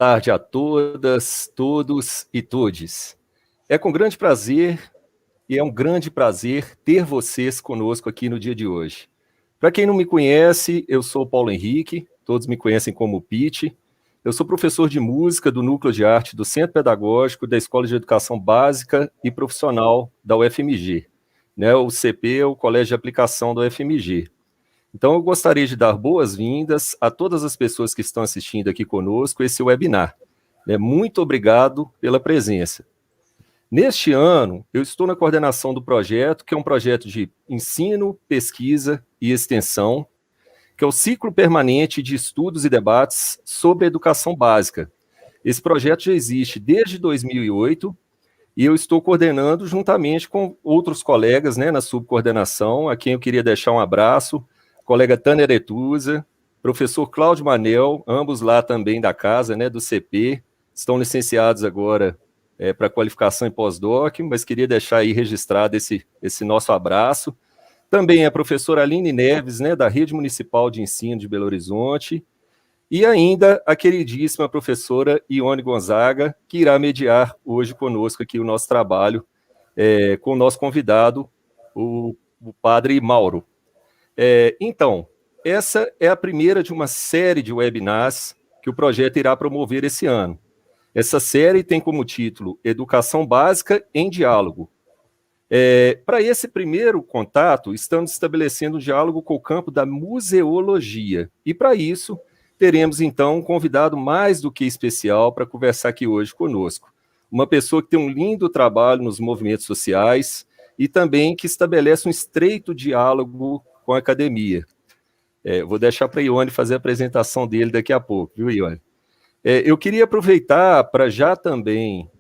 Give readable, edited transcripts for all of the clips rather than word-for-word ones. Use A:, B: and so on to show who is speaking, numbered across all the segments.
A: tarde a todas, todos e todes. É com grande prazer e é um grande prazer ter vocês conosco aqui no dia de hoje. Para quem não me conhece, eu sou Paulo Henrique, todos me conhecem como Pete. Eu sou professor de música do Núcleo de Arte do Centro Pedagógico da Escola de Educação Básica e Profissional da UFMG, né, o CP, o Colégio de Aplicação da UFMG. Então, eu gostaria de dar boas-vindas a todas as pessoas que estão assistindo aqui conosco esse webinar. Muito obrigado pela presença. Neste ano, eu estou na coordenação do projeto, que é um projeto de ensino, pesquisa e extensão, que é o ciclo permanente de estudos e debates sobre a educação básica. Esse projeto já existe desde 2008 e eu estou coordenando juntamente com outros colegas, né, na subcoordenação, a quem eu queria deixar um abraço, colega Tânia Aretusa, professor Cláudio Manel, ambos lá também da casa, né, do CP, estão licenciados agora para qualificação em pós-doc, mas queria deixar aí registrado esse nosso abraço. Também a professora Aline Neves, né, da Rede Municipal de Ensino de Belo Horizonte, e ainda a queridíssima professora Ione Gonzaga, que irá mediar hoje conosco aqui o nosso trabalho, com o nosso convidado, o padre Mauro. Então, essa é a primeira de uma série de webinars que o projeto irá promover esse ano. Essa série tem como título Educação Básica em Diálogo. Para esse primeiro contato, estamos estabelecendo um diálogo com o campo da museologia. E para isso, teremos então um convidado mais do que especial para conversar aqui hoje conosco. Uma pessoa que tem um lindo trabalho nos movimentos sociais e também que estabelece um estreito diálogo com a academia. Vou deixar para a Ione fazer a apresentação dele daqui a pouco, viu, Ione? Eu queria aproveitar para já também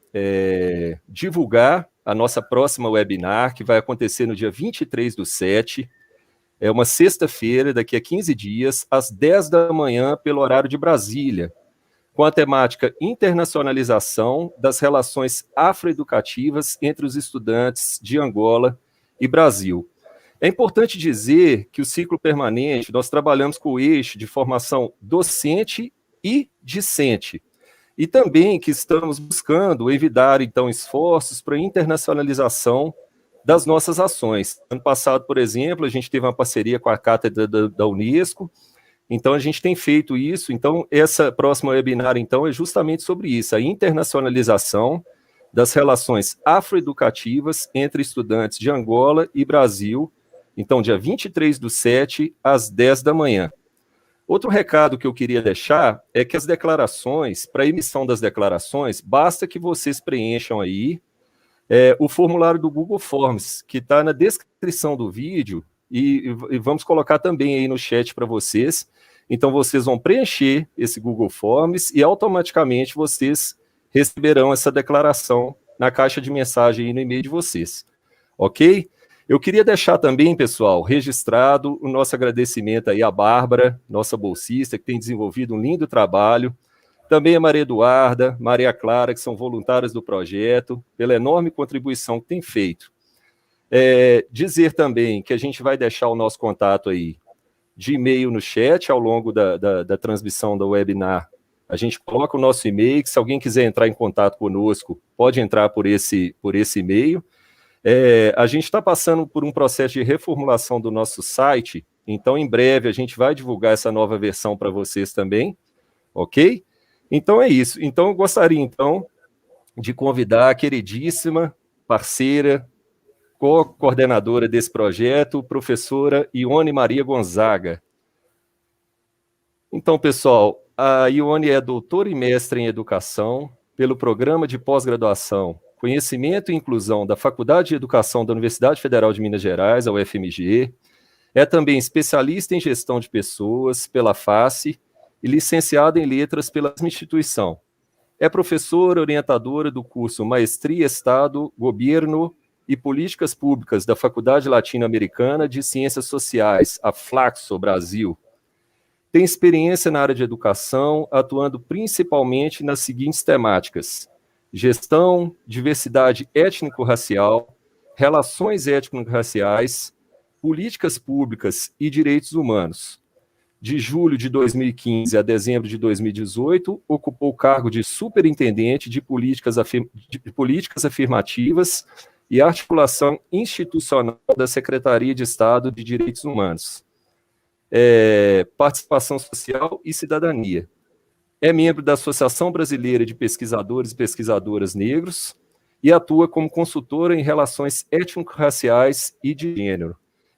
A: divulgar a nossa próxima webinar, que vai acontecer no dia 23/7, é uma sexta-feira, daqui a 15 dias, às 10 da manhã, pelo horário de Brasília, com a temática Internacionalização das Relações Afroeducativas entre os Estudantes de Angola e Brasil. É importante dizer que o ciclo permanente, nós trabalhamos com o eixo de formação docente e discente, e também que estamos buscando evitar, então, esforços para a internacionalização das nossas ações. Ano passado, por exemplo, a gente teve uma parceria com a Cátedra da Unesco, então a gente tem feito isso. Então, essa próxima webinar, então, é justamente sobre isso, a internacionalização das relações afroeducativas entre estudantes de Angola e Brasil, então, dia 23/7, às 10 da manhã. Outro recado que eu queria deixar é que as declarações, para a emissão das declarações, basta que vocês preencham aí o formulário do Google Forms, que está na descrição do vídeo, e vamos colocar também aí no chat para vocês. Então, vocês vão preencher esse Google Forms e automaticamente vocês receberão essa declaração na caixa de mensagem e no e-mail de vocês. Ok? Eu queria deixar também, pessoal, registrado o nosso agradecimento aí à Bárbara, nossa bolsista, que tem desenvolvido um lindo trabalho, também a Maria Eduarda, Maria Clara, que são voluntárias do projeto, pela enorme contribuição que tem feito. Dizer também que a gente vai deixar o nosso contato aí de e-mail no chat ao longo da transmissão do webinar. A gente coloca o nosso e-mail, que se alguém quiser entrar em contato conosco, pode entrar por esse e-mail. A gente está passando por um processo de reformulação do nosso site, então em breve a gente vai divulgar essa nova versão para vocês também, ok? Então é isso. Então eu gostaria então de convidar a queridíssima parceira, co-coordenadora desse projeto, professora Ione Maria Gonzaga. Então, pessoal, a Ione é doutora e mestre em educação pelo programa de pós-graduação Conhecimento e Inclusão da Faculdade de Educação da Universidade Federal de Minas Gerais, a UFMG. É também especialista em gestão de pessoas pela FACE e licenciada em letras pela mesma instituição. É professora orientadora do curso Maestria, Estado, Governo e Políticas Públicas da Faculdade Latino-Americana de Ciências Sociais, a Flaxo, Brasil. Tem experiência na área de educação, atuando principalmente nas seguintes temáticas: gestão, diversidade étnico-racial, relações étnico-raciais, políticas públicas e direitos humanos. De julho de 2015 a dezembro de 2018, ocupou o cargo de superintendente de políticas afirmativas e articulação institucional da Secretaria de Estado de Direitos Humanos, Participação Social e Cidadania. É membro da Associação Brasileira de Pesquisadores e Pesquisadoras Negros e atua como consultora em relações étnico-raciais e de gênero.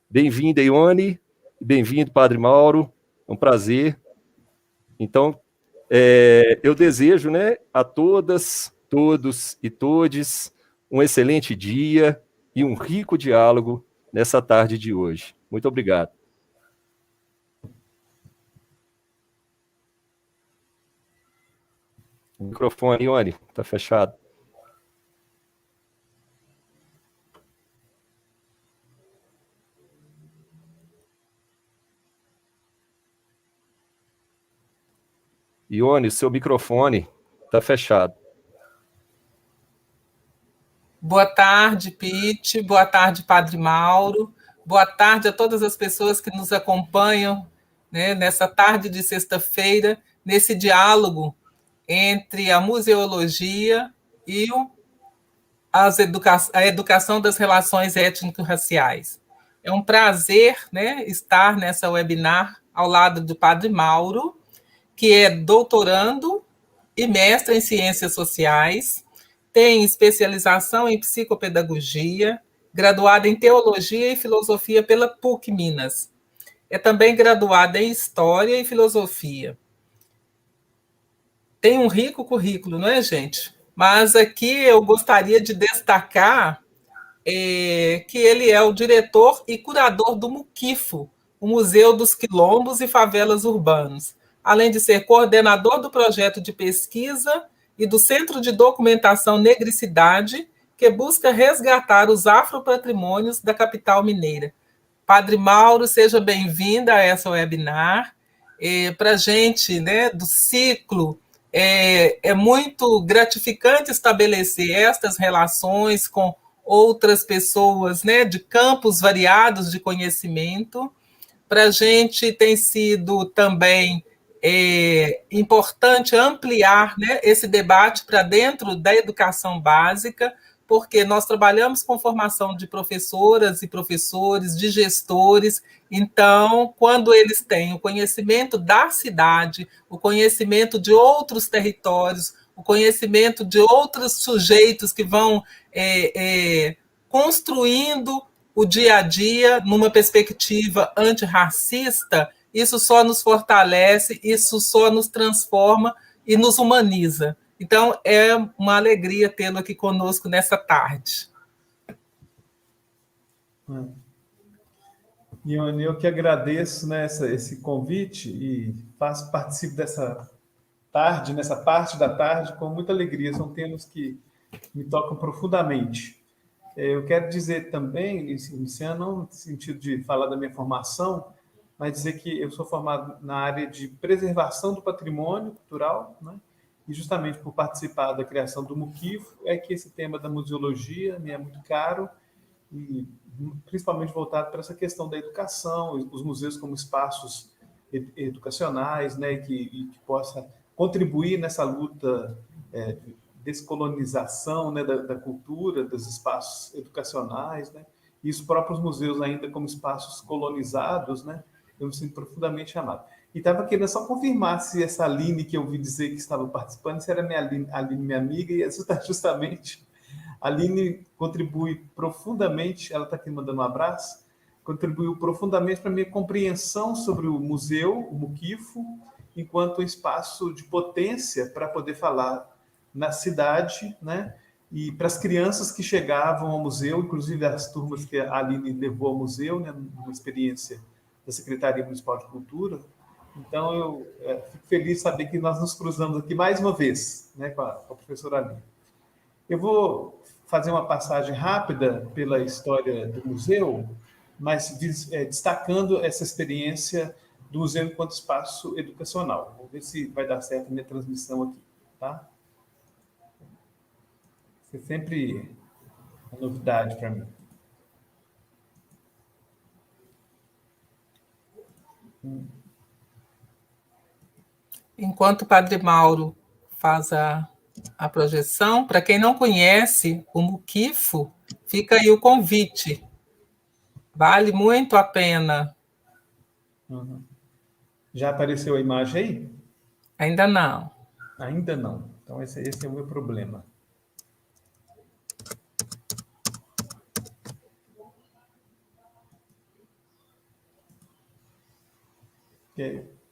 A: Bem-vinda, Ione, bem-vindo, Padre Mauro, é um prazer. Então, eu desejo, né, a todas, todos e todes um excelente dia e um rico diálogo nessa tarde de hoje. Muito obrigado. O microfone, Ione, está fechado. Ione, seu microfone está fechado.
B: Boa tarde, Pete. Boa tarde, Padre Mauro. Boa tarde a todas as pessoas que nos acompanham, né, nessa tarde de sexta-feira, nesse diálogo entre a museologia e a educação das relações étnico-raciais. É um prazer, né, estar nessa webinar ao lado do Padre Mauro, que é doutorando e mestre em ciências sociais, tem especialização em psicopedagogia, graduado em teologia e filosofia pela PUC Minas. É também graduado em história e filosofia. Tem um rico currículo, não é, gente? Mas aqui eu gostaria de destacar que ele é o diretor e curador do Muquifo, o Museu dos Quilombos e Favelas Urbanos, além de ser coordenador do projeto de pesquisa e do Centro de Documentação Negricidade, que busca resgatar os afropatrimônios da capital mineira. Padre Mauro, seja bem-vinda a essa webinar. Para a gente, né, do ciclo, é muito gratificante estabelecer estas relações com outras pessoas, né, de campos variados de conhecimento. Para a gente tem sido também importante ampliar, né, esse debate para dentro da educação básica, porque nós trabalhamos com formação de professoras e professores, de gestores. Então, quando eles têm o conhecimento da cidade, o conhecimento de outros territórios, o conhecimento de outros sujeitos que vão construindo o dia a dia numa perspectiva antirracista, isso só nos fortalece, isso só nos transforma e nos humaniza. Então, é uma alegria tê-lo aqui conosco nessa tarde.
C: Ione, eu que agradeço, né, esse convite e participo dessa tarde, nessa parte da tarde, com muita alegria. São temas que me tocam profundamente. Eu quero dizer também, iniciando não no sentido de falar da minha formação, mas dizer que eu sou formado na área de preservação do patrimônio cultural, né? E justamente por participar da criação do Muquifo, é que esse tema da museologia me é muito caro, e principalmente voltado para essa questão da educação, os museus como espaços educacionais, né, que possa contribuir nessa luta de descolonização, né, da cultura, dos espaços educacionais, né, e os próprios museus ainda como espaços colonizados, né, eu me sinto profundamente chamado. E estava querendo só confirmar se essa Aline que eu ouvi dizer que estava participando, se era Aline, minha amiga, e justamente a Aline contribui profundamente, ela está aqui mandando um abraço, contribuiu profundamente para a minha compreensão sobre o museu, o Muquifo, enquanto espaço de potência para poder falar na cidade, né? E para as crianças que chegavam ao museu, inclusive as turmas que a Aline levou ao museu, né? Uma experiência da Secretaria Municipal de Cultura. Então, eu fico feliz de saber que nós nos cruzamos aqui mais uma vez, né? Com a professora Aline. Eu vou fazer uma passagem rápida pela história do museu, mas destacando essa experiência do museu enquanto espaço educacional. Vou ver se vai dar certo a minha transmissão aqui, tá? Isso é sempre uma novidade para mim.
B: Enquanto o Padre Mauro faz a projeção, para quem não conhece o Muquifo, fica aí o convite. Vale muito a pena.
C: Uhum. Já apareceu a imagem aí?
B: Ainda não.
C: Ainda não. Então, esse é o meu problema.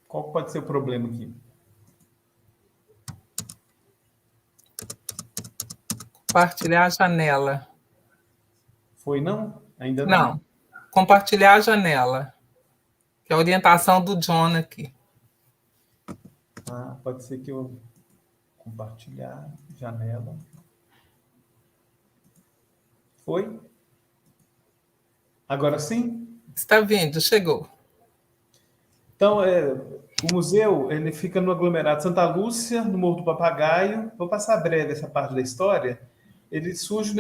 C: Qual pode ser o problema aqui?
B: Compartilhar a janela.
C: Foi não? Ainda não.
B: Não. Compartilhar a janela. Que é a orientação do John aqui.
C: Ah, pode ser que eu compartilhar janela. Foi? Agora sim?
B: Está vindo, chegou.
C: Então, o museu ele fica no aglomerado Santa Lúcia, no Morro do Papagaio. Vou passar breve essa parte da história. Ele surge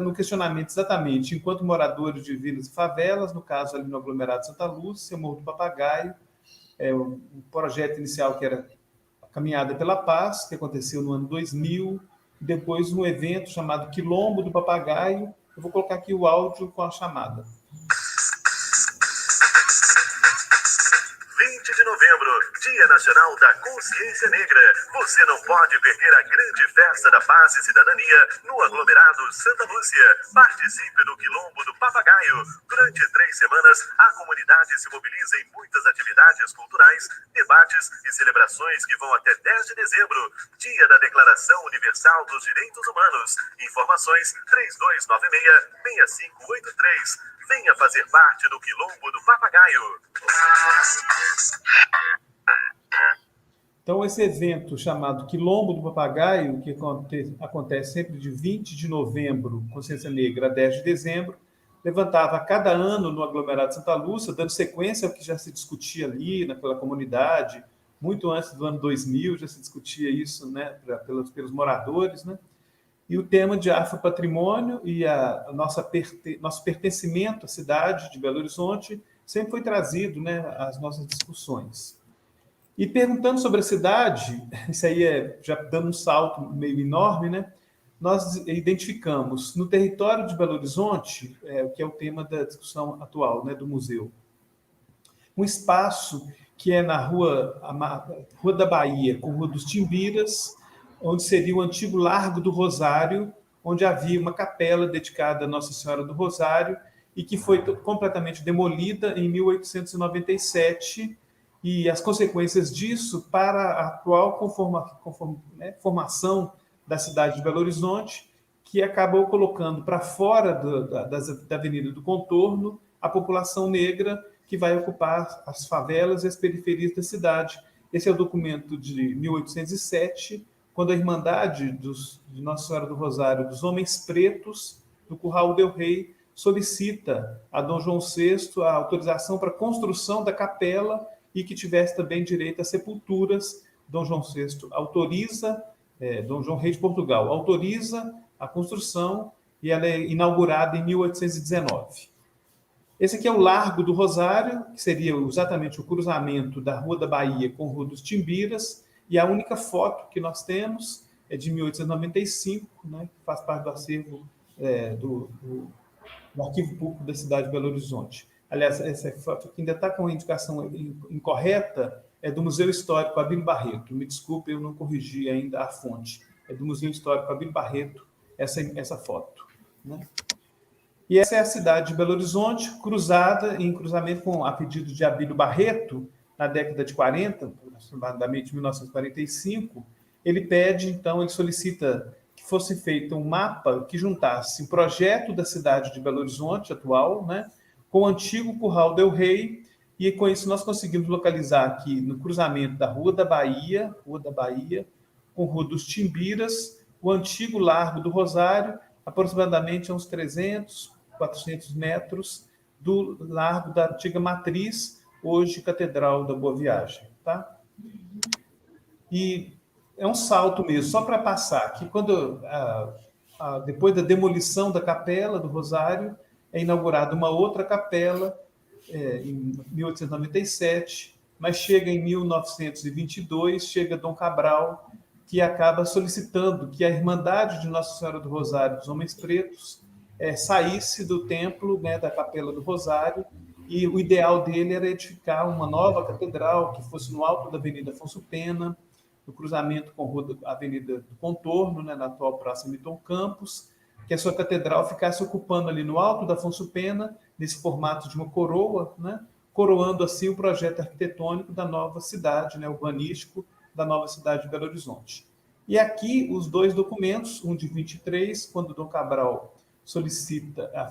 C: no questionamento exatamente, enquanto moradores de vilas e favelas, no caso ali no aglomerado Santa Lúcia, Morro do Papagaio, o projeto inicial que era a Caminhada pela Paz, que aconteceu no ano 2000, depois um evento chamado Quilombo do Papagaio. Eu vou colocar aqui o áudio com a chamada.
D: 20 de novembro, Dia Nacional da Consciência Negra. Você não pode perder a grande festa da paz e cidadania no aglomerado Santa Lúcia. Participe do Quilombo do Papagaio. Durante 3 semanas, a comunidade se mobiliza em muitas atividades culturais, debates e celebrações que vão até 10 de dezembro, Dia da Declaração Universal dos Direitos Humanos. Informações 3296-6583. Venha fazer parte do Quilombo do Papagaio.
C: Então, esse evento chamado Quilombo do Papagaio, que acontece sempre de 20 de novembro, Consciência Negra, a 10 de dezembro, levantava cada ano no aglomerado Santa Lúcia, dando sequência ao que já se discutia ali naquela comunidade, muito antes do ano 2000 já se discutia isso, né, pelos moradores, né? E o tema de afropatrimônio e nosso pertencimento à cidade de Belo Horizonte sempre foi trazido, né, às nossas discussões. E perguntando sobre a cidade, isso aí já dando um salto meio enorme, né? Nós identificamos no território de Belo Horizonte, que é o tema da discussão atual, né, do museu, um espaço que é na Rua da Bahia, com a Rua dos Timbiras, onde seria o antigo Largo do Rosário, onde havia uma capela dedicada a Nossa Senhora do Rosário e que foi completamente demolida em 1897, e as consequências disso para a atual formação da cidade de Belo Horizonte, que acabou colocando para fora da Avenida do Contorno a população negra que vai ocupar as favelas e as periferias da cidade. Esse é o documento de 1807, quando a Irmandade de Nossa Senhora do Rosário dos Homens Pretos, do Curral del Rei, solicita a Dom João VI a autorização para a construção da capela e que tivesse também direito a sepulturas. Dom João VI autoriza, Dom João Rei de Portugal autoriza a construção e ela é inaugurada em 1819. Esse aqui é o Largo do Rosário, que seria exatamente o cruzamento da Rua da Bahia com a Rua dos Timbiras, e a única foto que nós temos é de 1895, né, que faz parte do acervo do Arquivo Público da cidade de Belo Horizonte. Aliás, essa foto que ainda está com a indicação incorreta é do Museu Histórico Abílio Barreto. Me desculpe, eu não corrigi ainda a fonte. É do Museu Histórico Abílio Barreto essa foto, né? E essa é a cidade de Belo Horizonte, em cruzamento com a pedido de Abílio Barreto, na década de 40, aproximadamente 1945, ele solicita que fosse feito um mapa que juntasse o projeto da cidade de Belo Horizonte atual, né, com o antigo Curral del Rei, e com isso nós conseguimos localizar aqui no cruzamento da Rua da Bahia, com a Rua dos Timbiras, o antigo Largo do Rosário, aproximadamente a uns 300, 400 metros do largo da antiga Matriz, hoje Catedral da Boa Viagem, tá? E é um salto mesmo, só para passar, que depois da demolição da Capela do Rosário, é inaugurada uma outra capela em 1897, mas chega em 1922, chega Dom Cabral, que acaba solicitando que a Irmandade de Nossa Senhora do Rosário dos Homens Pretos saísse do templo, né, da Capela do Rosário, e o ideal dele era edificar uma nova catedral que fosse no alto da Avenida Afonso Pena, no cruzamento com a Avenida do Contorno, né, na atual Praça Milton Campos, que a sua catedral ficasse ocupando ali no alto da Afonso Pena, nesse formato de uma coroa, né, coroando assim o projeto arquitetônico da nova cidade, né, urbanístico da nova cidade de Belo Horizonte. E aqui os dois documentos, um de 23, quando Dom Cabral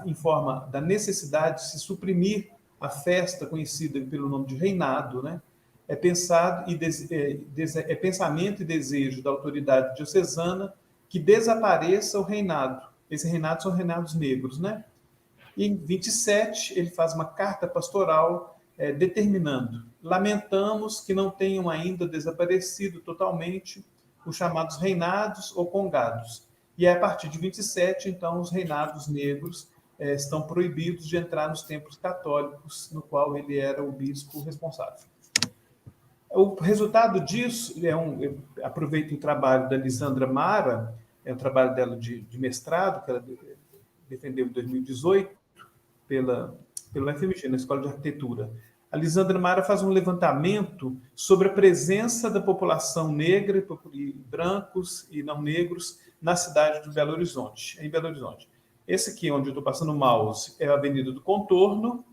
C: informa da necessidade de se suprimir a festa conhecida pelo nome de reinado, né? É pensamento e desejo da autoridade diocesana que desapareça o reinado. Esses reinados são reinados negros, né? E em 27 ele faz uma carta pastoral determinando: lamentamos que não tenham ainda desaparecido totalmente os chamados reinados ou congados. E a partir de 27, então, os reinados negros estão proibidos de entrar nos templos católicos, no qual ele era o bispo responsável. O resultado disso, eu aproveito o trabalho da Lisandra Mara, é o trabalho dela de mestrado, que ela defendeu em 2018, pelo FMG, na Escola de Arquitetura. A Lisandra Mara faz um levantamento sobre a presença da população negra, e brancos e não negros, na cidade de Belo Horizonte, em Belo Horizonte. Esse aqui, onde eu estou passando o mouse, é a Avenida do Contorno.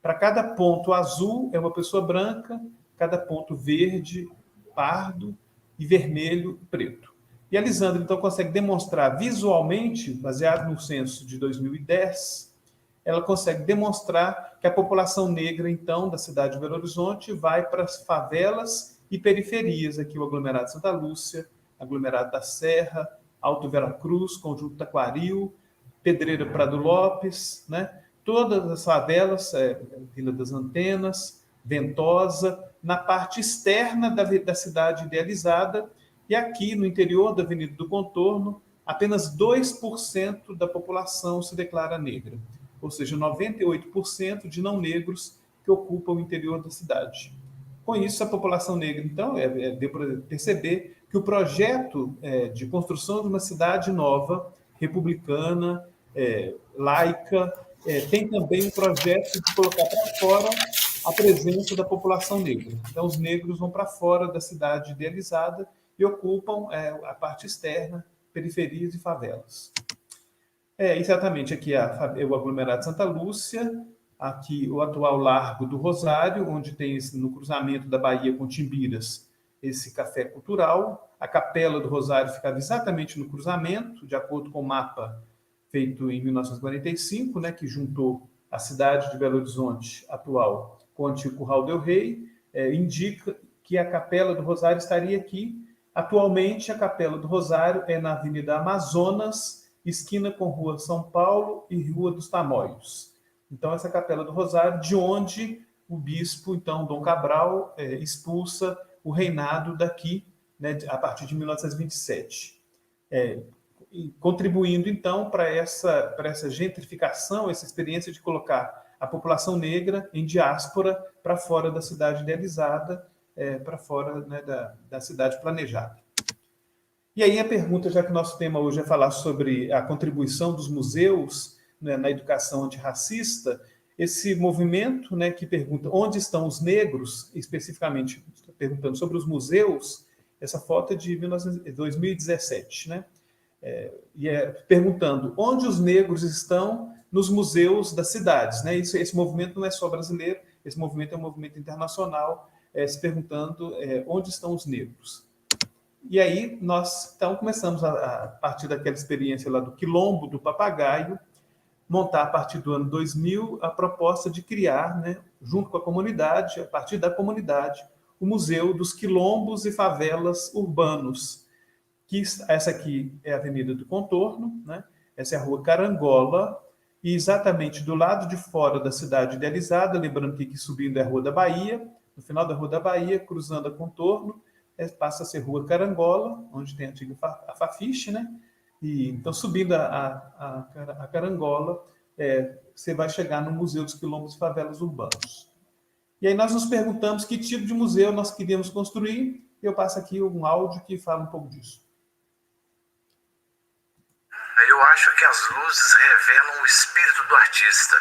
C: Para cada ponto azul é uma pessoa branca, cada ponto verde, pardo e vermelho e preto. E a Lisandra, então, consegue demonstrar visualmente, baseado no censo de 2010, ela consegue demonstrar que a população negra, então, da cidade de Belo Horizonte vai para as favelas e periferias, aqui o aglomerado Santa Lúcia, aglomerado da Serra, Alto Veracruz, Conjunto Taquaril, Pedreira Prado Lopes, né? Todas as favelas, Vila das Antenas, Ventosa, na parte externa da cidade idealizada, e aqui no interior da Avenida do Contorno, apenas 2% da população se declara negra, ou seja, 98% de não negros que ocupam o interior da cidade. Com isso, a população negra, então, deu para perceber que o projeto de construção de uma cidade nova, republicana, laica, tem também um projeto de colocar para fora a presença da população negra. Então, os negros vão para fora da cidade idealizada e ocupam a parte externa, periferias e favelas. Exatamente, aqui é o aglomerado Santa Lúcia, aqui o atual Largo do Rosário, onde tem no cruzamento da Bahia com Timbiras esse café cultural. A Capela do Rosário ficava exatamente no cruzamento, de acordo com o mapa feito em 1945, né, que juntou a cidade de Belo Horizonte atual com o antigo Curral del Rei, indica que a Capela do Rosário estaria aqui. Atualmente, a Capela do Rosário é na Avenida Amazonas, esquina com Rua São Paulo e Rua dos Tamoios. Então, essa Capela do Rosário, de onde o bispo, então, Dom Cabral, expulsa o reinado daqui, né, a partir de 1927. Contribuindo, então, para essa gentrificação, essa experiência de colocar a população negra em diáspora para fora da cidade idealizada, para fora, né, da cidade planejada. E aí a pergunta, já que o nosso tema hoje é falar sobre a contribuição dos museus, né, na educação antirracista, esse movimento, né, que pergunta onde estão os negros, especificamente perguntando sobre os museus, essa foto é de 2017, né? Perguntando onde os negros estão nos museus das cidades, né? Esse movimento não é só brasileiro, esse movimento é um movimento internacional, se perguntando onde estão os negros. E aí nós, então, começamos a partir daquela experiência lá do Quilombo do Papagaio, montar a partir do ano 2000 a proposta de criar, né, junto com a comunidade, a partir da comunidade, o Museu dos Quilombos e Favelas Urbanos, que essa aqui é a Avenida do Contorno, né? Essa é a Rua Carangola, e exatamente do lado de fora da cidade idealizada, lembrando que aqui subindo é a Rua da Bahia, no final da Rua da Bahia, cruzando a Contorno, passa a ser Rua Carangola, onde tem a antiga Fafiche, né? E, então, subindo a Carangola, você vai chegar no Museu dos Quilombos e Favelas Urbanos. E aí nós nos perguntamos que tipo de museu nós queríamos construir, e eu passo aqui um áudio que fala um pouco disso.
E: Eu acho que as luzes revelam o espírito do artista.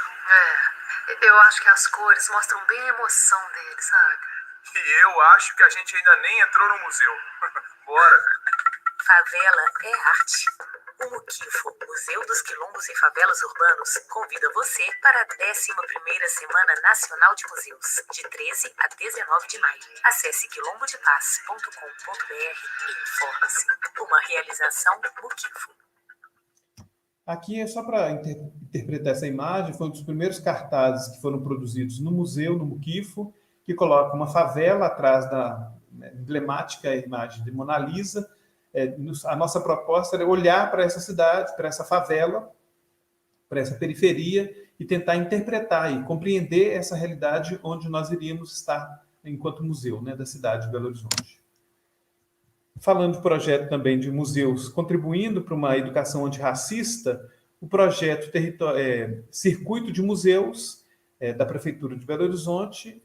F: Eu acho que as cores mostram bem a emoção dele, sabe?
E: E eu acho que a gente ainda nem entrou no museu. Bora.
F: Favela é arte. O Muquifo, Museu dos Quilombos e Favelas Urbanos, convida você para a 11ª Semana Nacional de Museus, de 13 a 19 de maio. Acesse quilombodepaz.com.br e informe-se. Uma realização Muquifo.
C: Aqui é só para interpretar essa imagem, foi um dos primeiros cartazes que foram produzidos no museu, no Muquifo, que coloca uma favela atrás da emblemática imagem de Mona Lisa. A nossa proposta era olhar para essa cidade, para essa favela, para essa periferia e tentar interpretar e compreender essa realidade onde nós iríamos estar enquanto museu, né, da cidade de Belo Horizonte. Falando de projeto também de museus contribuindo para uma educação antirracista, o projeto Circuito de Museus da Prefeitura de Belo Horizonte,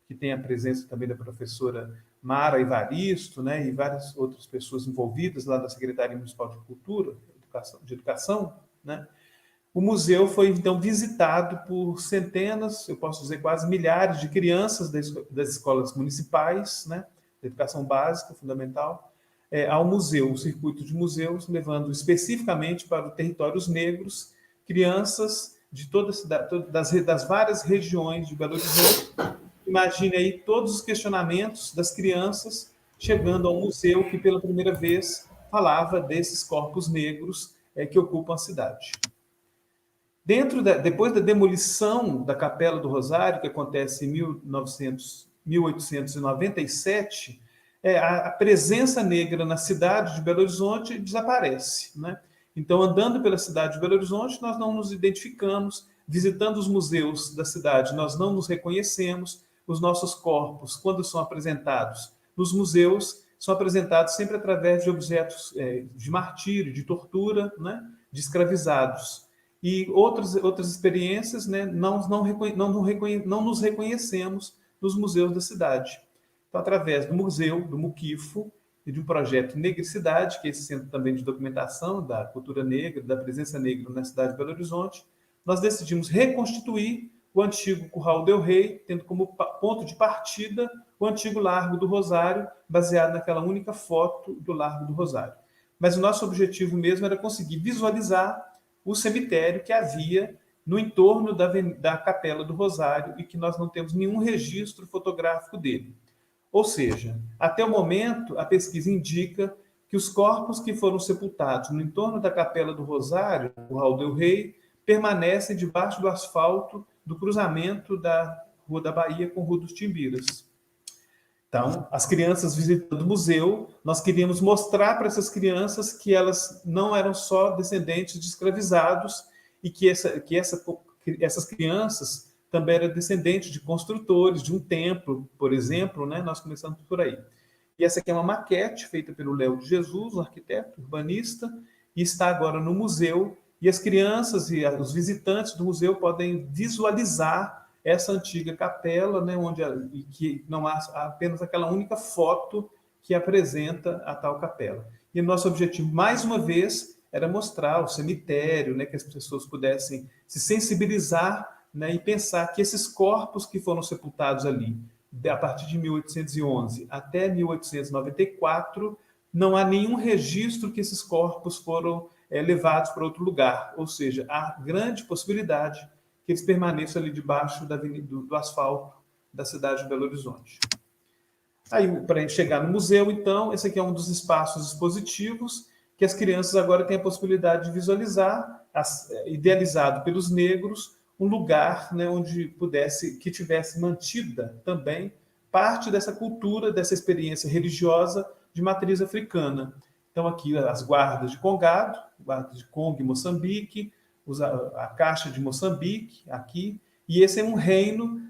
C: que tem a presença também da professora Mara Evaristo, né, e várias outras pessoas envolvidas lá da Secretaria Municipal de Cultura, de Educação, né? O museu foi, então, visitado por centenas, eu posso dizer quase milhares de crianças das escolas municipais, né, da educação básica, fundamental, ao museu, o circuito de museus, levando especificamente para os territórios negros, crianças de das várias regiões de Belo Horizonte. Imagine aí todos os questionamentos das crianças chegando ao museu que, pela primeira vez, falava desses corpos negros que ocupam a cidade. Depois da demolição da Capela do Rosário, que acontece em 1897, a presença negra na cidade de Belo Horizonte desaparece, né? Então, andando pela cidade de Belo Horizonte, nós não nos identificamos, visitando os museus da cidade, nós não nos reconhecemos. Os nossos corpos, quando são apresentados nos museus, são apresentados sempre através de objetos de martírio, de tortura, né, de escravizados. E outras experiências, né, não nos reconhecemos nos museus da cidade. Então, através do museu, do Muquifo, e de um projeto Negricidade, que é esse centro também de documentação da cultura negra, da presença negra na cidade de Belo Horizonte, nós decidimos reconstituir o antigo Curral del Rei, tendo como ponto de partida o antigo Largo do Rosário, baseado naquela única foto do Largo do Rosário. Mas o nosso objetivo mesmo era conseguir visualizar o cemitério que havia no entorno da Capela do Rosário e que nós não temos nenhum registro fotográfico dele. Ou seja, até o momento, a pesquisa indica que os corpos que foram sepultados no entorno da Capela do Rosário, Curral del Rei, permanecem debaixo do asfalto do cruzamento da Rua da Bahia com a Rua dos Timbiras. Então, as crianças visitando o museu, nós queríamos mostrar para essas crianças que elas não eram só descendentes de escravizados e que essas crianças também eram descendentes de construtores de um templo, por exemplo, né? Nós começamos por aí. E essa aqui é uma maquete feita pelo Léo de Jesus, um arquiteto urbanista, e está agora no museu. E as crianças e os visitantes do museu podem visualizar essa antiga capela, né, que não há apenas aquela única foto que apresenta a tal capela. E o nosso objetivo, mais uma vez, era mostrar o cemitério, né, que as pessoas pudessem se sensibilizar, né, e pensar que esses corpos que foram sepultados ali, a partir de 1811 até 1894, não há nenhum registro que esses corpos foram levados para outro lugar. Ou seja, há grande possibilidade que eles permaneçam ali debaixo do asfalto da cidade de Belo Horizonte. Aí, para chegar no museu, então, esse aqui é um dos espaços expositivos que as crianças agora têm a possibilidade de visualizar, idealizado pelos negros, um lugar, né, que tivesse mantida também parte dessa cultura, dessa experiência religiosa de matriz africana. Então, aqui as guardas de Congado, guardas de Congo e Moçambique, a Caixa de Moçambique, aqui, e esse é um reino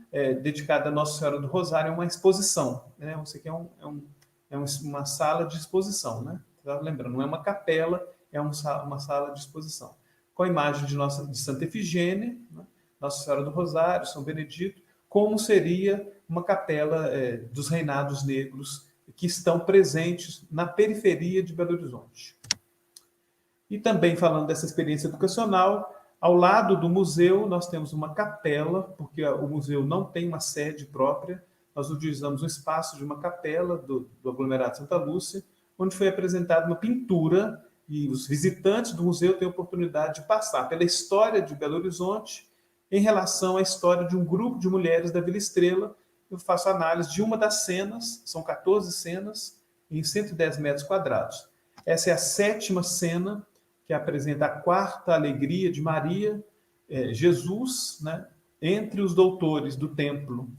C: dedicado a Nossa Senhora do Rosário, é uma exposição, né? Isso aqui é uma sala de exposição, né? Lembrando, não é uma capela, é uma sala de exposição. Com a imagem de Santa Efigênia, né? Nossa Senhora do Rosário, São Benedito, como seria uma capela dos reinados negros que estão presentes na periferia de Belo Horizonte. E também falando dessa experiência educacional, ao lado do museu nós temos uma capela, porque o museu não tem uma sede própria, nós utilizamos um espaço de uma capela do aglomerado Santa Lúcia, onde foi apresentada uma pintura e os visitantes do museu têm a oportunidade de passar pela história de Belo Horizonte em relação à história de um grupo de mulheres da Vila Estrela. Eu faço análise de uma das cenas, são 14 cenas, em 110 metros quadrados. Essa é a 7ª cena, que apresenta a 4ª alegria de Maria, Jesus, né, entre os doutores do templo.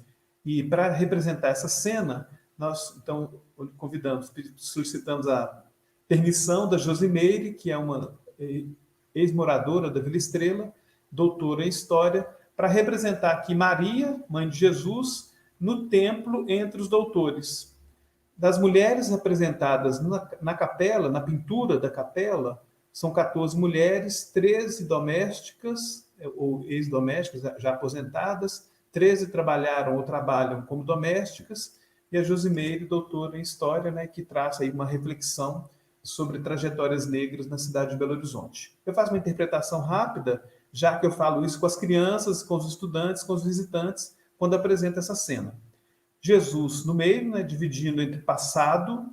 C: E para representar essa cena, nós, então, convidamos, solicitamos a permissão da Josimeire, que é uma ex-moradora da Vila Estrela, doutora em História, para representar aqui Maria, mãe de Jesus, no templo entre os doutores. Das mulheres representadas na capela, na pintura da capela, são 14 mulheres, 13 domésticas, ou ex-domésticas já aposentadas, 13 trabalharam ou trabalham como domésticas, e a Josimeire, doutora em História, né, que traz aí uma reflexão sobre trajetórias negras na cidade de Belo Horizonte. Eu faço uma interpretação rápida, já que eu falo isso com as crianças, com os estudantes, com os visitantes, quando apresento essa cena. Jesus no meio, né, dividindo entre passado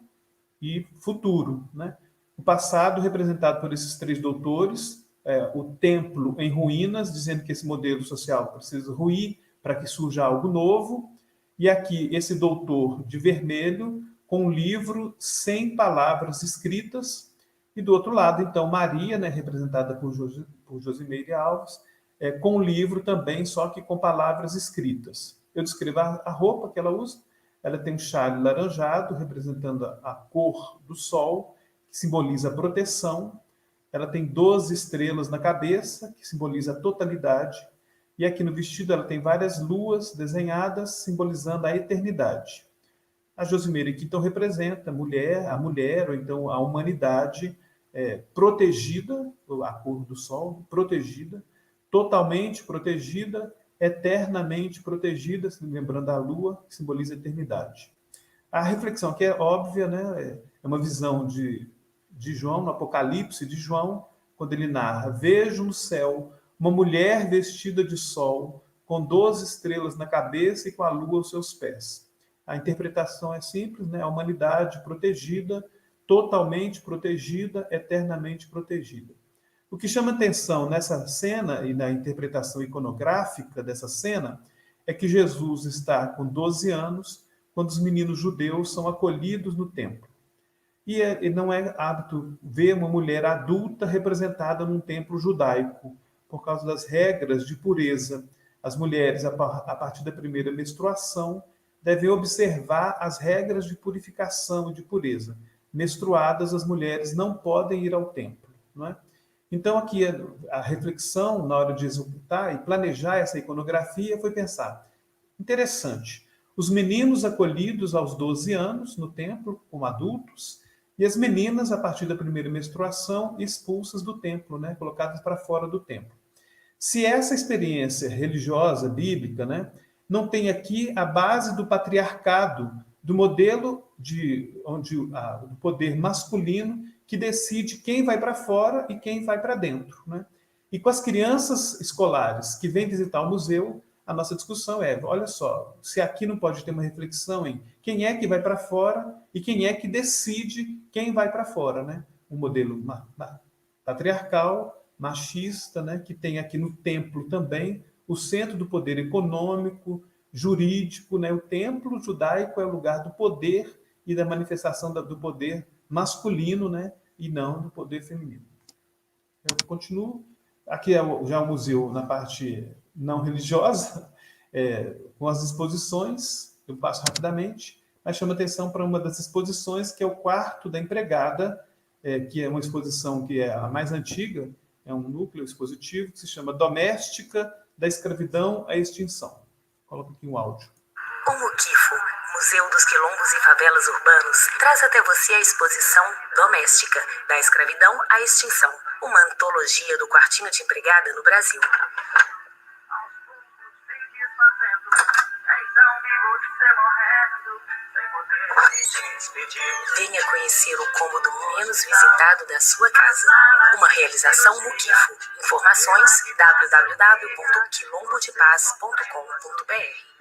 C: e futuro. Né? O passado representado por esses 3 doutores, o templo em ruínas, dizendo que esse modelo social precisa ruir para que surja algo novo, e aqui esse doutor de vermelho com um livro sem palavras escritas, e do outro lado, então, Maria, né, representada por Josimeire Alves, com um livro também, só que com palavras escritas. Eu descrevo a roupa que ela usa, ela tem um chale laranjado, representando a cor do sol, que simboliza a proteção, ela tem 12 estrelas na cabeça, que simboliza a totalidade, e aqui no vestido ela tem várias luas desenhadas, simbolizando a eternidade. A Josimeire aqui, então, representa a mulher, ou então a humanidade protegida, a cor do sol, protegida, totalmente protegida, eternamente protegida, lembrando a lua, que simboliza a eternidade. A reflexão aqui é óbvia, né? É uma visão de João, no Apocalipse de João, quando ele narra: vejo no céu uma mulher vestida de sol, com 12 estrelas na cabeça e com a lua aos seus pés. A interpretação é simples, né? A humanidade protegida, totalmente protegida, eternamente protegida. O que chama atenção nessa cena e na interpretação iconográfica dessa cena é que Jesus está com 12 anos quando os meninos judeus são acolhidos no templo. E não é hábito ver uma mulher adulta representada num templo judaico, por causa das regras de pureza. As mulheres, a partir da primeira menstruação, devem observar as regras de purificação e de pureza. Menstruadas, as mulheres não podem ir ao templo. Não é? Então, aqui a reflexão, na hora de executar e planejar essa iconografia, foi pensar: interessante, os meninos acolhidos aos 12 anos no templo, como adultos, e as meninas, a partir da primeira menstruação, expulsas do templo, né, colocadas para fora do templo. Se essa experiência religiosa, bíblica, né, não tem aqui a base do patriarcado, do modelo do poder masculino que decide quem vai para fora e quem vai para dentro. Né? E com as crianças escolares que vêm visitar o museu, a nossa discussão é: olha só, se aqui não pode ter uma reflexão em quem é que vai para fora e quem é que decide quem vai para fora. Né? Um modelo patriarcal, machista, né, que tem aqui no templo também o centro do poder econômico, jurídico. Né? O templo judaico é o lugar do poder e da manifestação do poder masculino, né, e não do poder feminino. Eu continuo. Aqui é já o museu na parte não religiosa, com as exposições. Eu passo rapidamente, mas chamo atenção para uma das exposições, que é o quarto da empregada, que é uma exposição que é a mais antiga, é um núcleo expositivo que se chama Doméstica, da Escravidão à Extinção. Coloca aqui um áudio.
F: O Muquifo, Museu dos Quilombos e Favelas Urbanos, traz até você a exposição Doméstica, da Escravidão à Extinção, uma antologia do quartinho de empregada no Brasil. Venha conhecer o cômodo menos visitado da sua casa. Uma realização Muquifo. Informações www.quilombodepaz.com.br.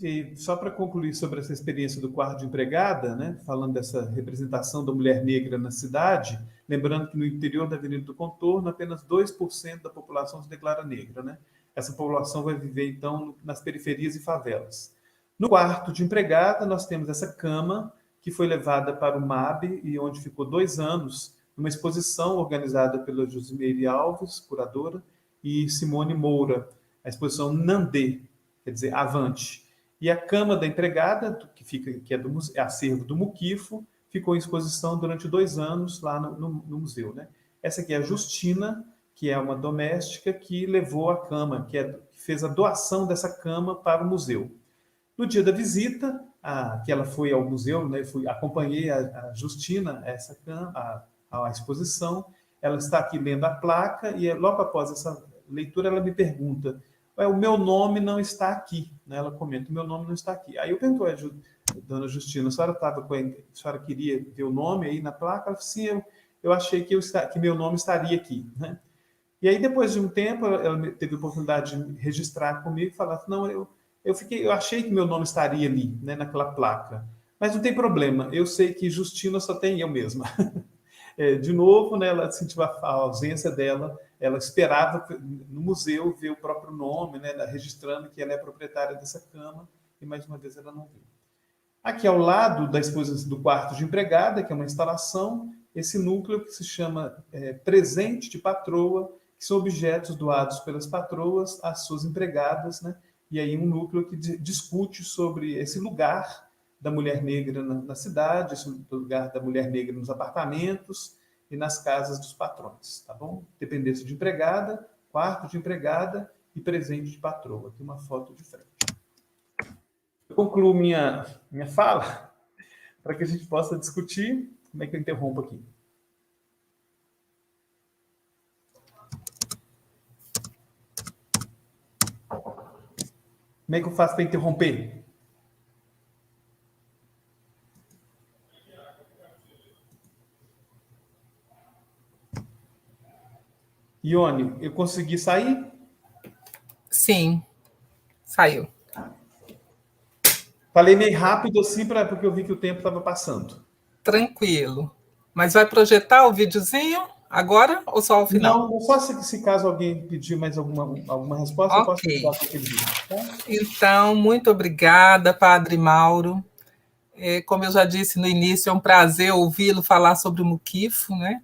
C: E só para concluir sobre essa experiência do quarto de empregada, né, falando dessa representação da mulher negra na cidade, lembrando que no interior da Avenida do Contorno, apenas 2% da população se declara negra, né? Essa população vai viver, então, nas periferias e favelas. No quarto de empregada, nós temos essa cama que foi levada para o MAB e onde ficou 2 anos, numa exposição organizada pela Josimeire Alves, curadora, e Simone Moura, a exposição Nandê, quer dizer, Avante. E a cama da empregada, que é do acervo do Muquifo, ficou em exposição durante 2 anos lá no museu, né? Essa aqui é a Justina, que é uma doméstica que levou a cama, que fez a doação dessa cama para o museu. No dia da visita, que ela foi ao museu, né, acompanhei a Justina à exposição. Ela está aqui lendo a placa e logo após essa leitura ela me pergunta: o meu nome não está aqui, né? Ela comenta: o meu nome não está aqui. Aí eu pergunto: dona Justina, a senhora queria ver o nome aí na placa? Ela falou: sim, eu achei que meu nome estaria aqui, né? E aí, depois de um tempo, ela teve a oportunidade de registrar comigo e falar: não, eu achei que meu nome estaria ali, né, naquela placa. Mas não tem problema, eu sei que Justina só tem eu mesma. De novo, né, ela sentiu a ausência dela, ela esperava no museu ver o próprio nome, né, registrando que ela é proprietária dessa cama, e mais uma vez ela não viu. Aqui ao lado da exposição do quarto de empregada, que é uma instalação, esse núcleo que se chama Presente de Patroa, que são objetos doados pelas patroas às suas empregadas, né? E aí um núcleo que discute sobre esse lugar da mulher negra na cidade, esse lugar da mulher negra nos apartamentos e nas casas dos patrões, tá bom? Dependência de empregada, quarto de empregada e presente de patroa. Aqui uma foto de frente. Eu concluo minha fala para que a gente possa discutir. Como é que eu interrompo aqui? Como é que eu faço para interromper? Ione, eu consegui sair?
B: Sim, saiu.
C: Falei meio rápido assim, porque eu vi que o tempo estava passando.
B: Tranquilo. Mas vai projetar o videozinho agora ou só ao final?
C: Não, só se caso alguém pedir mais alguma resposta, eu posso dar para aquele vídeo. Tá?
B: Então, muito obrigada, Padre Mauro. Como eu já disse no início, é um prazer ouvi-lo falar sobre o Muquifo, né?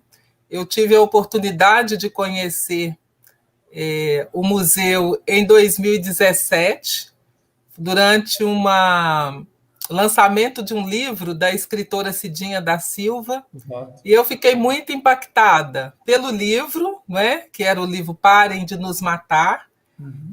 B: Eu tive a oportunidade de conhecer o museu em 2017, durante um lançamento de um livro da escritora Cidinha da Silva.
C: Exato.
B: E eu fiquei muito impactada pelo livro, né, que era o livro Parem de Nos Matar,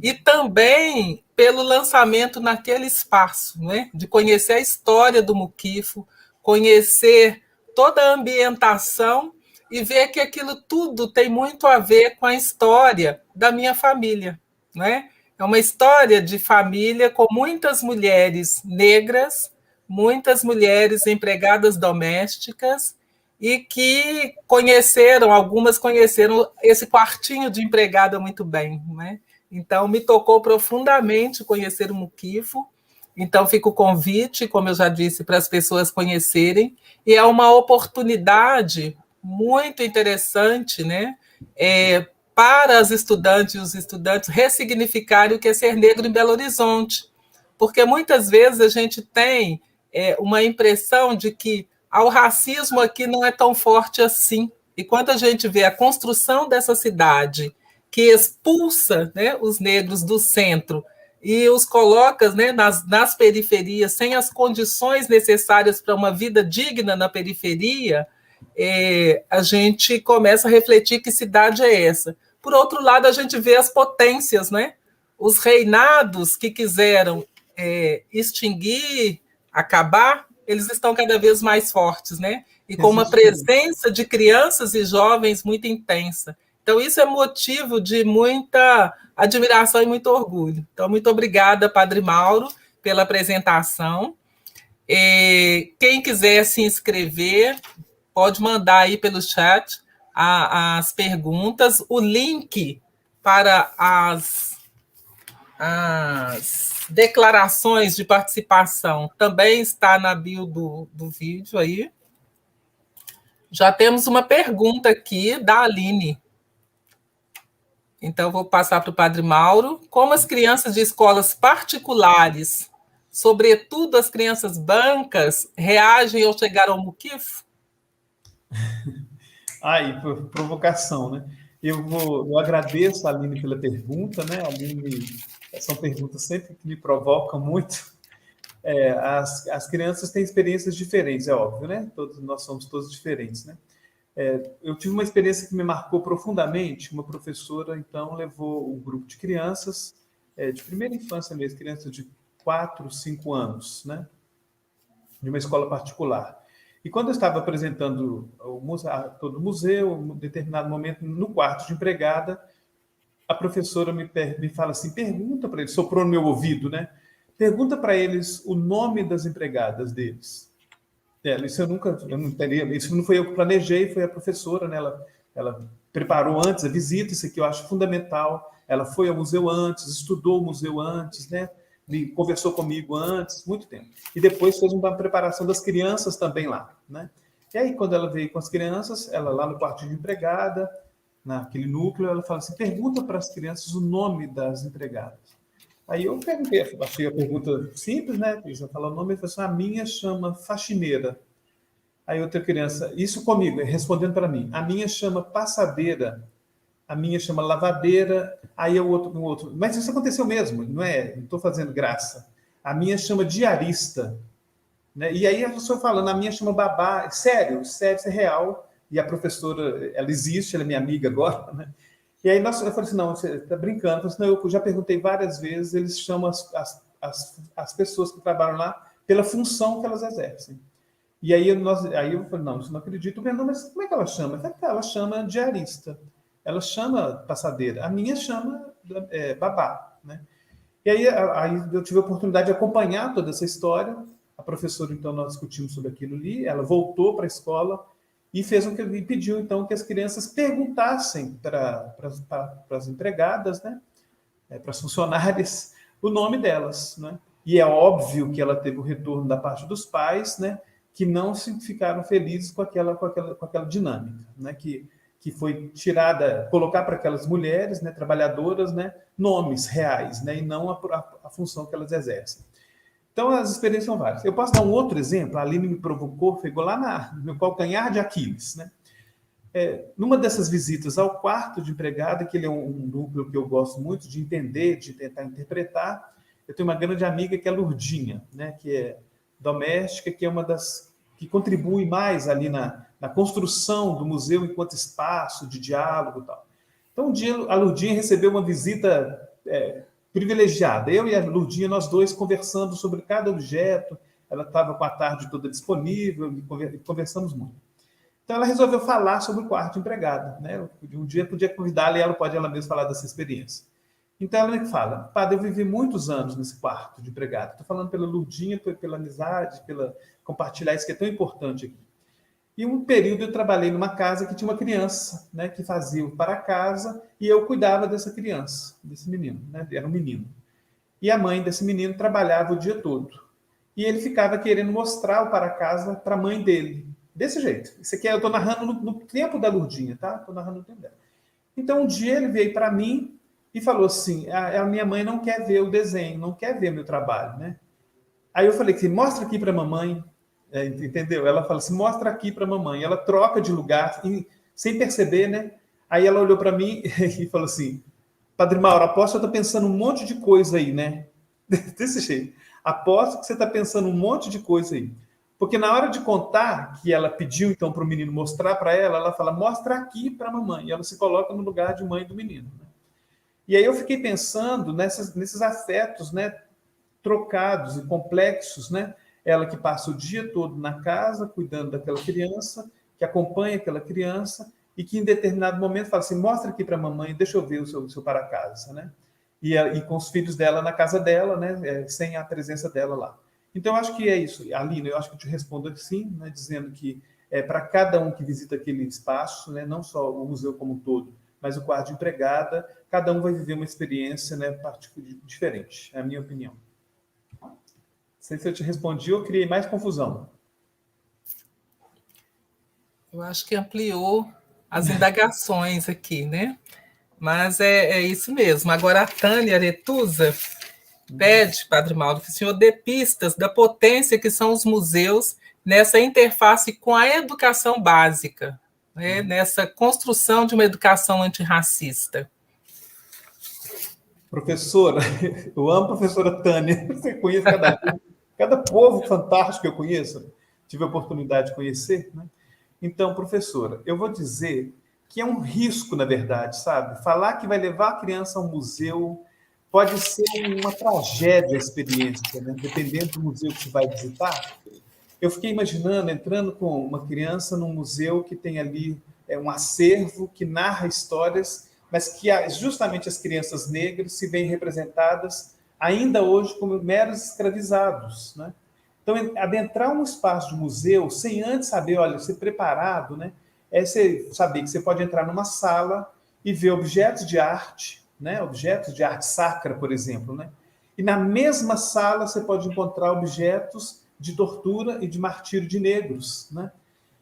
B: e também pelo lançamento naquele espaço, né, de conhecer a história do Muquifo, conhecer toda a ambientação e ver que aquilo tudo tem muito a ver com a história da minha família, né? É uma história de família com muitas mulheres negras, muitas mulheres empregadas domésticas e que algumas conheceram esse quartinho de empregada muito bem, né? Então, me tocou profundamente conhecer o Muquifo. Então, fica o convite, como eu já disse, para as pessoas conhecerem. E é uma oportunidade muito interessante, né? Para as estudantes e os estudantes ressignificarem o que é ser negro em Belo Horizonte. Porque muitas vezes a gente tem uma impressão de que o racismo aqui não é tão forte assim. E quando a gente vê a construção dessa cidade que expulsa, né, os negros do centro e os coloca, né, nas periferias, sem as condições necessárias para uma vida digna na periferia, a gente começa a refletir que cidade é essa. Por outro lado, a gente vê as potências, né? Os reinados que quiseram extinguir, acabar, eles estão cada vez mais fortes, né? E com uma presença de crianças e jovens muito intensa. Então, isso é motivo de muita admiração e muito orgulho. Então, muito obrigada, Padre Mauro, pela apresentação. Quem quiser se inscrever, pode mandar aí pelo chat as perguntas. O link para as declarações de participação também está na bio do vídeo aí. Já temos uma pergunta aqui da Aline. Então, vou passar para o Padre Mauro. Como as crianças de escolas particulares, sobretudo as crianças brancas, reagem ao chegar ao muquifo?
C: Aí, provocação, né? Eu agradeço a Aline pela pergunta, né? Aline, são perguntas sempre que me provocam muito. As crianças têm experiências diferentes, é óbvio, né? Nós somos todos diferentes, né? Eu tive uma experiência que me marcou profundamente. Uma professora, então, levou um grupo de crianças, de primeira infância mesmo, crianças de 4, 5 anos, né? De uma escola particular. E quando eu estava apresentando todo o museu, em um determinado momento, no quarto de empregada, a professora me fala assim, pergunta para eles, soprou no meu ouvido, né? Pergunta para eles o nome das empregadas deles. Isso eu não teria, isso não foi eu que planejei, foi a professora, né? Ela preparou antes a visita, isso aqui eu acho fundamental. Ela foi ao museu antes, estudou o museu antes, né? Conversou comigo antes, muito tempo. E depois fez uma preparação das crianças também lá, né? E aí, quando ela veio com as crianças, ela lá no quarto de empregada, naquele núcleo, ela fala assim, pergunta para as crianças o nome das empregadas. Aí eu perguntei, achei a pergunta simples, né? Ela falou o nome e falou assim, a minha chama faxineira. Aí outra criança, isso comigo, respondendo para mim, a minha chama passadeira, a minha chama lavadeira, aí o outro, mas isso aconteceu mesmo, não estou fazendo graça. A minha chama diarista, né? E aí a pessoa falando, a minha chama babá, sério, isso é real, e a professora, ela existe, ela é minha amiga agora, né? E aí eu falei assim, não, você está brincando. Eu falei assim, não, eu já perguntei várias vezes, eles chamam as pessoas que trabalham lá pela função que elas exercem. E aí eu falei, não, isso não acredito. Não, mas como é que ela chama? Ela chama diarista, ela chama passadeira, a minha chama babá, né? E aí eu tive a oportunidade de acompanhar toda essa história. A professora, então, nós discutimos sobre aquilo ali, ela voltou para a escola, e pediu, então, que as crianças perguntassem para as empregadas, né, para as funcionárias, o nome delas, né? E é óbvio que ela teve o retorno da parte dos pais, né, que não ficaram felizes com aquela dinâmica, né, que foi tirada, colocar para aquelas mulheres, né, trabalhadoras, né, nomes reais, né, e não a função que elas exercem. Então, as experiências são várias. Eu posso dar um outro exemplo? A Aline me provocou, pegou lá no meu calcanhar de Aquiles, né? Numa dessas visitas ao quarto de empregada, que ele é um núcleo que eu gosto muito de entender, de tentar interpretar, eu tenho uma grande amiga que é Lurdinha, né? Que é doméstica, que é uma das que contribui mais ali na construção do museu enquanto espaço de diálogo e tal. Então, um dia a Lurdinha recebeu uma visita privilegiada. Eu e a Lurdinha, nós dois conversando sobre cada objeto. Ela estava com a tarde toda disponível e conversamos muito. Então, ela resolveu falar sobre o quarto de empregada, né? Um dia podia convidá-la e ela pode ela mesma falar dessa experiência. Então, ela me fala, padre, eu vivi muitos anos nesse quarto de empregada. Estou falando pela Lurdinha, pela amizade, pela compartilhar isso que é tão importante aqui. E um período eu trabalhei numa casa que tinha uma criança, né, que fazia o para casa, e eu cuidava dessa criança, desse menino, né, era um menino. E a mãe desse menino trabalhava o dia todo. E ele ficava querendo mostrar o para casa para a mãe dele. Desse jeito. Isso aqui eu estou narrando no tempo da Lurdinha, tá? Estou narrando no tempo dela. Então, um dia ele veio para mim e falou assim, a minha mãe não quer ver o desenho, não quer ver meu trabalho, né? Aí eu falei assim, mostra aqui para a mamãe. Entendeu? Ela fala assim, mostra aqui para a mamãe. Ela troca de lugar, sem perceber, né? Aí ela olhou para mim e falou assim, Padre Mauro, aposto que eu estou pensando um monte de coisa aí, né? Desse jeito. Aposto que você está pensando um monte de coisa aí. Porque na hora de contar, que ela pediu então para o menino mostrar para ela, ela fala, mostra aqui para a mamãe. E ela se coloca no lugar de mãe do menino. Né? E aí eu fiquei pensando nesses afetos, né? Trocados e complexos, né? Ela que passa o dia todo na casa, cuidando daquela criança, que acompanha aquela criança, e que em determinado momento fala assim, mostra aqui para a mamãe, deixa eu ver o seu para-casa, né? E com os filhos dela na casa dela, né? Sem a presença dela lá. Então, eu acho que é isso. Aline, eu acho que eu te respondo assim, né? Dizendo que para cada um que visita aquele espaço, né? Não só o museu como um todo, mas o quarto de empregada, cada um vai viver uma experiência, né? Diferente, é a minha opinião. Não sei se eu te respondi ou criei mais confusão.
B: Eu acho que ampliou as indagações aqui, né? Mas é isso mesmo. Agora, a Tânia Aretusa pede, Padre Mauro, que o senhor dê pistas da potência que são os museus nessa interface com a educação básica, né? Nessa construção de uma educação antirracista.
C: Professora, eu amo a professora Tânia. Você conhece cada povo fantástico que eu conheço. Tive a oportunidade de conhecer, né? Então, professora, eu vou dizer que é um risco, na verdade, sabe? Falar que vai levar a criança a um museu pode ser uma tragédia a experiência, né? Dependendo do museu que você vai visitar. Eu fiquei imaginando, entrando com uma criança num museu que tem ali um acervo que narra histórias, mas que justamente as crianças negras se veem representadas ainda hoje como meros escravizados, né? Então, adentrar um espaço de museu sem antes saber, olha, ser preparado, né? É você saber que você pode entrar numa sala e ver objetos de arte, né? Objetos de arte sacra, por exemplo, né? E na mesma sala você pode encontrar objetos de tortura e de martírio de negros, né?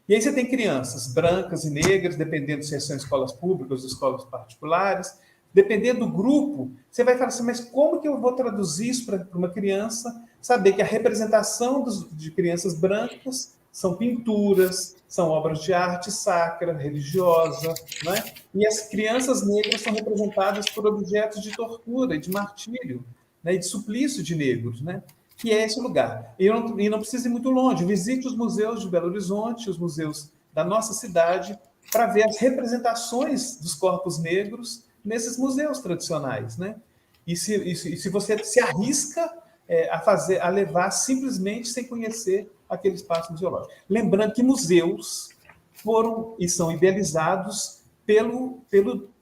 C: E aí você tem crianças brancas e negras, dependendo se são escolas públicas ou escolas particulares, dependendo do grupo, você vai falar assim, mas como que eu vou traduzir isso para uma criança? Saber que a representação de crianças brancas são pinturas, são obras de arte sacra, religiosa, né? E as crianças negras são representadas por objetos de tortura e de martírio, né? E de suplício de negros, né? Que é esse lugar. E não precisa ir muito longe. Visite os museus de Belo Horizonte, os museus da nossa cidade, para ver as representações dos corpos negros nesses museus tradicionais, né? E se você se arrisca a levar simplesmente sem conhecer aquele espaço museológico. Lembrando que museus foram e são idealizados pelo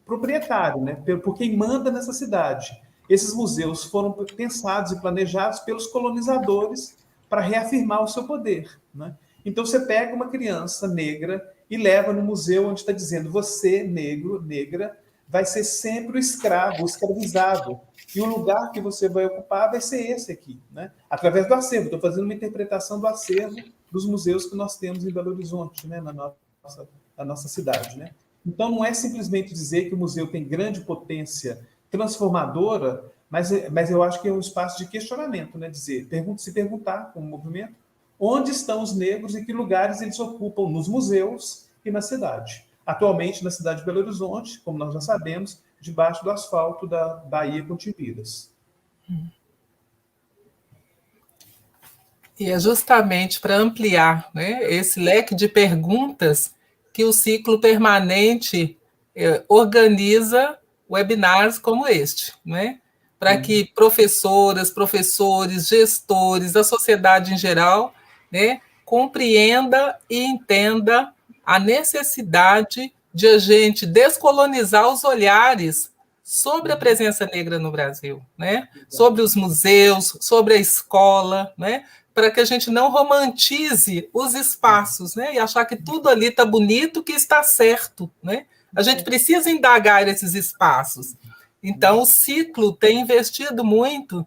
C: proprietário, né? Por quem manda nessa cidade. Esses museus foram pensados e planejados pelos colonizadores para reafirmar o seu poder, né? Então, você pega uma criança negra e leva no museu onde está dizendo você, negro, negra, vai ser sempre o escravo, o escravizado. E o lugar que você vai ocupar vai ser esse aqui, né? Através do acervo. Estou fazendo uma interpretação do acervo dos museus que nós temos em Belo Horizonte, né? Na nossa cidade, né? Então, não é simplesmente dizer que o museu tem grande potência transformadora, mas eu acho que é um espaço de questionamento, né? Se perguntar com o movimento onde estão os negros e que lugares eles ocupam nos museus e na cidade. Atualmente, na cidade de Belo Horizonte, como nós já sabemos, debaixo do asfalto da Baía com Tibiras.
B: E é justamente para ampliar, né, esse leque de perguntas que o ciclo permanente organiza webinars como este, né? Para que professoras, professores, gestores, a sociedade em geral, né, compreenda e entenda a necessidade de a gente descolonizar os olhares sobre a presença negra no Brasil, né? Sobre os museus, sobre a escola, né? Para que a gente não romantize os espaços, né? E achar que tudo ali está bonito, que está certo, né? A gente precisa indagar esses espaços. Então, o ciclo tem investido muito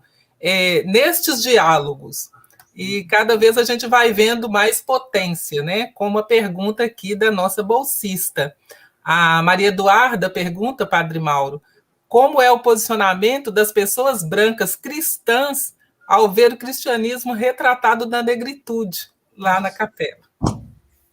B: nestes diálogos. E cada vez a gente vai vendo mais potência, né? Como a pergunta aqui da nossa bolsista. A Maria Eduarda pergunta, Padre Mauro, como é o posicionamento das pessoas brancas cristãs ao ver o cristianismo retratado na negritude, lá na capela?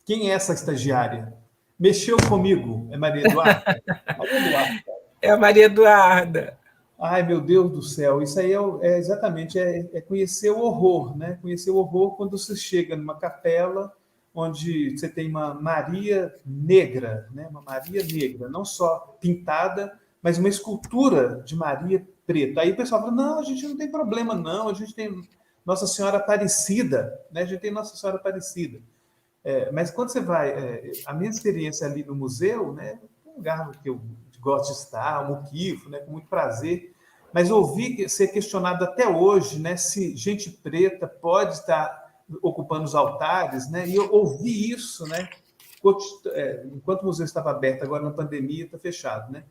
C: Quem é essa estagiária? Mexeu comigo, é Maria Eduarda? Maria Eduarda.
B: É a Maria Eduarda.
C: Ai, meu Deus do céu, isso aí exatamente conhecer o horror, né? Conhecer o horror quando você chega numa capela onde você tem uma Maria negra, né? Uma Maria negra, não só pintada, mas uma escultura de Maria preta. Aí o pessoal fala, não, a gente não tem problema, não, a gente tem Nossa Senhora Aparecida, né? A gente tem Nossa Senhora Aparecida. Mas quando você vai... a minha experiência ali no museu, né, um lugar que eu gosto de estar, o Muquifo, né, com muito prazer, mas ouvi ser questionado até hoje, né, se gente preta pode estar ocupando os altares, né, e eu ouvi isso, né, enquanto o museu estava aberto, agora na pandemia está fechado, né,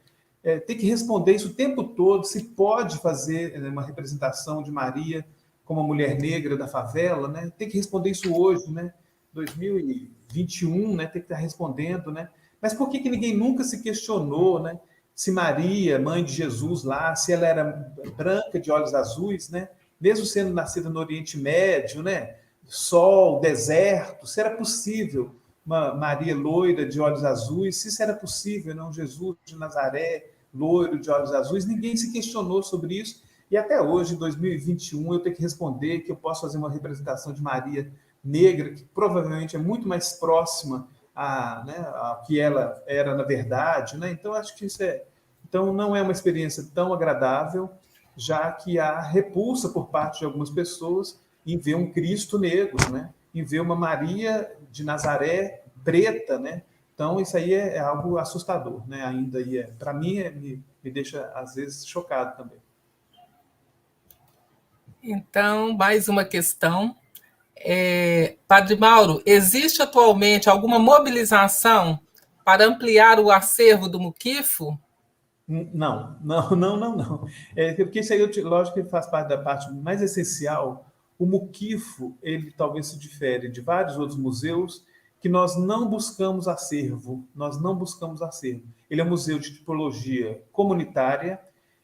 C: tem que responder isso o tempo todo, se pode fazer uma representação de Maria como uma mulher negra da favela, né, tem que responder isso hoje, né, 2021, né, tem que estar respondendo, né, mas por que ninguém nunca se questionou, né, se Maria, mãe de Jesus lá, se ela era branca de olhos azuis, né, mesmo sendo nascida no Oriente Médio, né, sol, deserto, se era possível uma Maria loira de olhos azuis, se isso era possível, não Jesus de Nazaré, loiro de olhos azuis, ninguém se questionou sobre isso, e até hoje, em 2021, eu tenho que responder que eu posso fazer uma representação de Maria negra, que provavelmente é muito mais próxima a que ela era na verdade, né? Então, acho que então, não é uma experiência tão agradável, já que há repulsa por parte de algumas pessoas em ver um Cristo negro, né? Em ver uma Maria de Nazaré preta, né? Então, isso aí é algo assustador, né? Ainda para mim, me deixa, às vezes, chocado também.
B: Então, mais uma questão. Padre Mauro, existe atualmente alguma mobilização para ampliar o acervo do Muquifo?
C: Não. Porque isso aí, lógico que ele faz parte da parte mais essencial. O Muquifo, ele talvez se difere de vários outros museus, que nós não buscamos acervo. Ele é um museu de tipologia comunitária,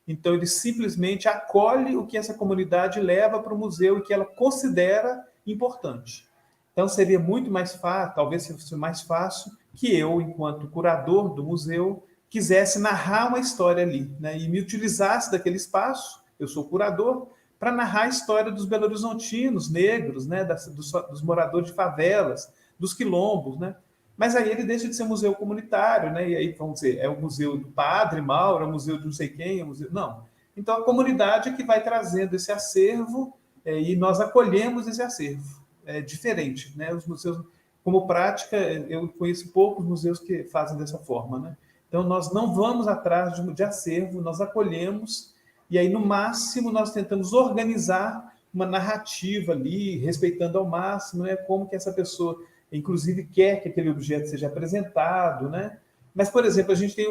C: então ele simplesmente acolhe o que essa comunidade leva para o museu e que ela considera importante. Então seria muito mais fácil, talvez fosse mais fácil, que eu, enquanto curador do museu, quisesse narrar uma história ali, né? E me utilizasse daquele espaço, eu sou curador, para narrar a história dos belo-horizontinos negros, né? dos moradores de favelas, dos quilombos, né? Mas aí ele deixa de ser museu comunitário, né? E aí, vamos dizer, é o museu do Padre Mauro, é o museu de não sei quem, Não. Então, a comunidade é que vai trazendo esse acervo e nós acolhemos esse acervo. É diferente, né? Os museus, como prática, eu conheço poucos museus que fazem dessa forma, né? Então, nós não vamos atrás de acervo, nós acolhemos e aí, no máximo, nós tentamos organizar uma narrativa ali, respeitando ao máximo, né, como que essa pessoa, inclusive, quer que aquele objeto seja apresentado, né? Mas, por exemplo, a gente tem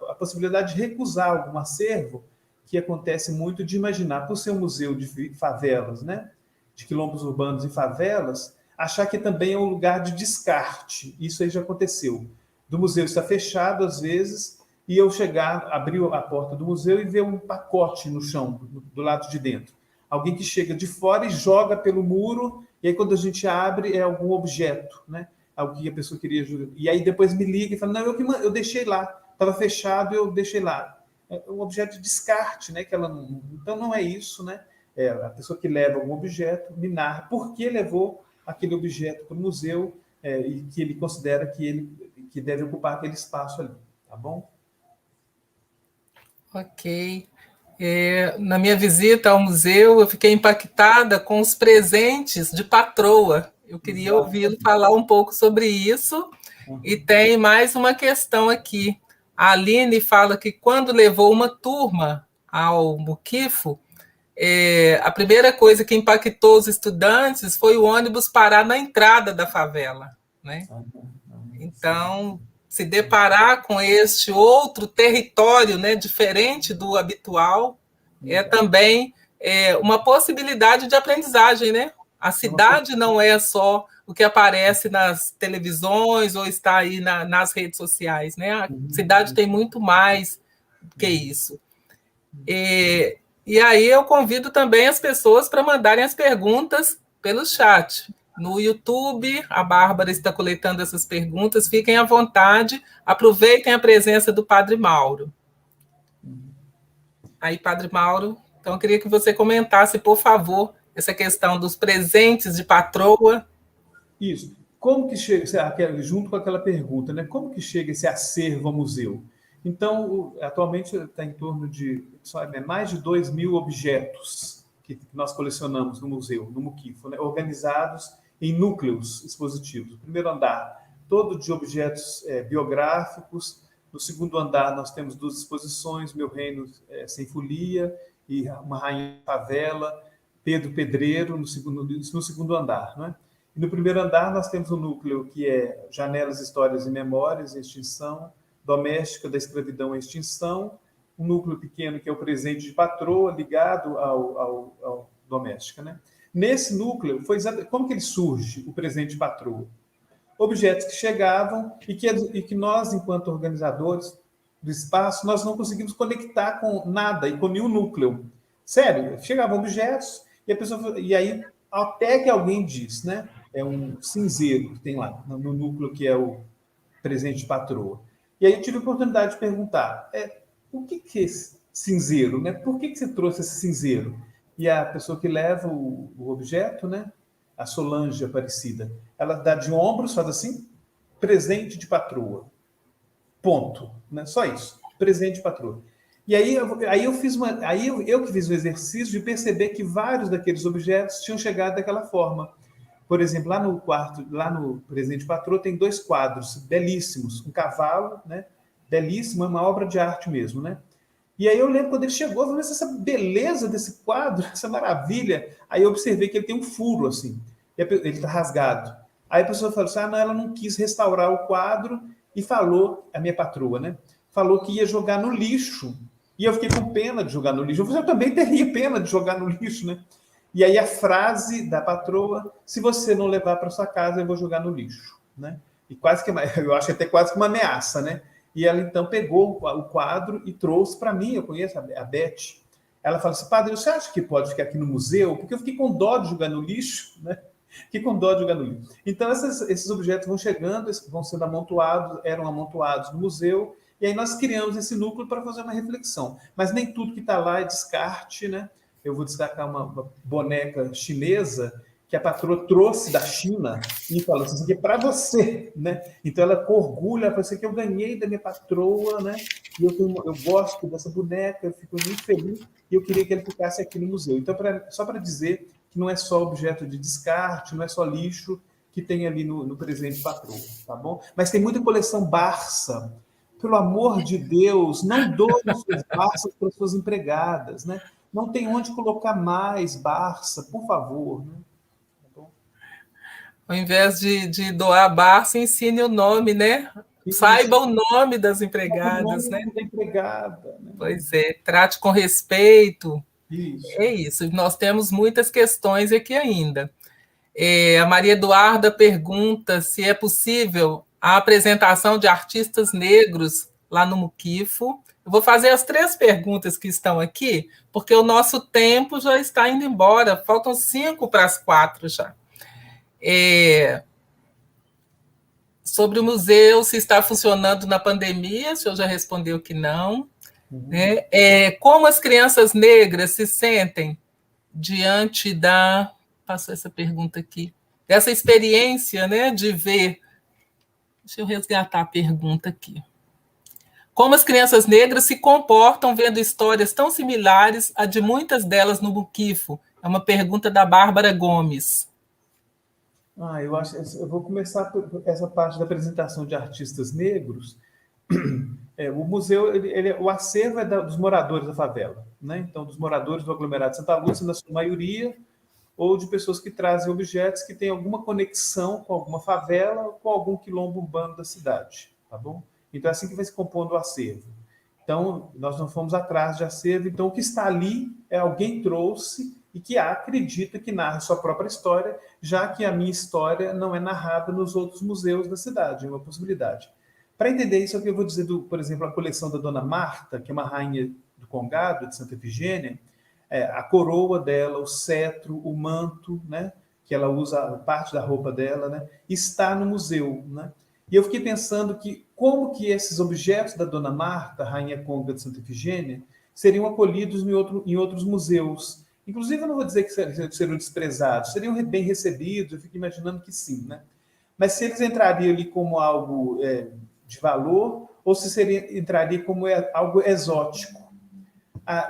C: a possibilidade de recusar algum acervo, que acontece muito de imaginar, por ser um museu de favelas, né, de quilombos urbanos e favelas, achar que também é um lugar de descarte. Isso aí já aconteceu. Do museu está fechado, às vezes, e eu abrir a porta do museu e ver um pacote no chão, do lado de dentro. Alguém que chega de fora e joga pelo muro, e aí quando a gente abre é algum objeto, né? Algo que a pessoa queria... E aí depois me liga e fala, não, eu deixei lá, estava fechado, eu deixei lá. É um objeto de descarte, né? Então não é isso, né? A pessoa que leva algum objeto me narra por que levou aquele objeto para o museu e que ele considera que deve ocupar aquele espaço ali, tá bom?
B: Ok. Na minha visita ao museu, eu fiquei impactada com os presentes de patroa. Eu queria ouvi-lo falar um pouco sobre isso. E tem mais uma questão aqui. A Aline fala que quando levou uma turma ao Muquifo, a primeira coisa que impactou os estudantes foi o ônibus parar na entrada da favela, né? Então, se deparar com este outro território, né, diferente do habitual, é também uma possibilidade de aprendizagem, né? A cidade não é só o que aparece nas televisões ou está aí nas redes sociais, né? A cidade tem muito mais que isso. E aí eu convido também as pessoas para mandarem as perguntas pelo chat. No YouTube, a Bárbara está coletando essas perguntas. Fiquem à vontade, aproveitem a presença do Padre Mauro. Aí, Padre Mauro, então eu queria que você comentasse, por favor, essa questão dos presentes de patroa.
C: Isso. Como que chega, junto com aquela pergunta, né? Como que chega esse acervo ao museu? Então, atualmente está em torno de mais de 2.000 objetos que nós colecionamos no museu, no Muquifo, né? Organizados em núcleos expositivos. O primeiro andar, todo de objetos biográficos. No segundo andar, nós temos 2 exposições, Meu Reino Sem Folia e Uma Rainha de Favela, Pedro Pedreiro, no segundo andar. Não é? E no primeiro andar, nós temos um núcleo que é Janelas, Histórias e Memórias, Extinção, Doméstica da Escravidão e Extinção, um núcleo pequeno que é o Presente de Patroa, ligado ao Doméstica. Né? Nesse núcleo, como que ele surge, o Presente de Patroa? Objetos que chegavam e que nós, enquanto organizadores do espaço, nós não conseguimos conectar com nada e com nenhum núcleo. Sério, chegavam objetos e aí até que alguém diz, né? É um cinzeiro que tem lá no núcleo que é o Presente de Patroa. E aí eu tive a oportunidade de perguntar, o que é esse cinzeiro, né? Por que você trouxe esse cinzeiro? E a pessoa que leva o objeto, né? A Solange Aparecida, ela dá de ombros, faz assim, Presente de Patroa. Ponto. Né? Só isso. Presente de Patroa. E aí eu fiz eu que fiz o exercício de perceber que vários daqueles objetos tinham chegado daquela forma. Por exemplo, lá no quarto, lá no Presente de Patroa, tem 2 quadros belíssimos, um cavalo, né? Belíssimo, é uma obra de arte mesmo, né? E aí eu lembro quando ele chegou, eu falei, essa beleza desse quadro, essa maravilha. Aí eu observei que ele tem um furo, assim, ele está rasgado. Aí a pessoa falou assim, não, ela não quis restaurar o quadro e falou, a minha patroa, né? Falou que ia jogar no lixo. E eu fiquei com pena de jogar no lixo. Eu também teria pena de jogar no lixo, né? E aí a frase da patroa, se você não levar para sua casa, eu vou jogar no lixo, né? E quase que, eu acho até quase que uma ameaça, né? E ela, então, pegou o quadro e trouxe para mim, eu conheço a Beth. Ela falou assim, padre, você acha que pode ficar aqui no museu? Porque eu fiquei com dó de jogar no lixo, né? Fiquei com dó de jogar no lixo. Então, esses objetos vão chegando, vão sendo amontoados, eram amontoados no museu, e aí nós criamos esse núcleo para fazer uma reflexão. Mas nem tudo que está lá é descarte, né? Eu vou destacar uma boneca chinesa que a patroa trouxe da China e falou assim, isso aqui é para você, né? Então ela com orgulho, ela falou assim, que eu ganhei da minha patroa, né? E eu gosto dessa boneca, eu fico muito feliz e eu queria que ele ficasse aqui no museu. Então, só para dizer que não é só objeto de descarte, não é só lixo que tem ali no Presente Patroa, tá bom? Mas tem muita coleção Barça. Pelo amor de Deus, não doem suas Barças para suas empregadas, né? Não tem onde colocar mais Barça, por favor, né?
B: Ao invés de doar Barça, ensine o nome, né? Saiba o nome das empregadas, né?
C: Da empregada, né?
B: Pois é, trate com respeito.
C: Isso.
B: É isso, nós temos muitas questões aqui ainda. A Maria Eduarda pergunta se é possível a apresentação de artistas negros lá no Muquifo. Eu vou fazer as 3 perguntas que estão aqui, porque o nosso tempo já está indo embora, faltam 5 para as 4 já. Sobre o museu, se está funcionando na pandemia, o senhor já respondeu que não. Né? Como as crianças negras se sentem diante passou essa pergunta aqui, dessa experiência, né, de ver. Deixa eu resgatar a pergunta aqui. Como as crianças negras se comportam vendo histórias tão similares a de muitas delas no Muquifo? É uma pergunta da Bárbara Gomes.
C: Eu vou começar por essa parte da apresentação de artistas negros. O museu, o acervo é dos moradores da favela, né? Então, dos moradores do aglomerado de Santa Lúcia, na sua maioria, ou de pessoas que trazem objetos que têm alguma conexão com alguma favela ou com algum quilombo urbano da cidade, tá bom? Então, é assim que vai se compondo o acervo. Então, nós não fomos atrás de acervo, então o que está ali é alguém trouxe e que acredita que narra sua própria história, já que a minha história não é narrada nos outros museus da cidade, é uma possibilidade. Para entender isso, eu vou dizer, por exemplo, a coleção da Dona Marta, que é uma rainha do Congado, de Santa Efigênia, a coroa dela, o cetro, o manto, né, que ela usa, parte da roupa dela, né, está no museu. Né? E eu fiquei pensando que como que esses objetos da Dona Marta, rainha conga de Santa Efigênia, seriam acolhidos em outros museus. Inclusive, eu não vou dizer que seriam desprezados, seriam bem recebidos, eu fico imaginando que sim. Né? Mas se eles entrariam ali como algo de valor, ou se entraria como algo exótico.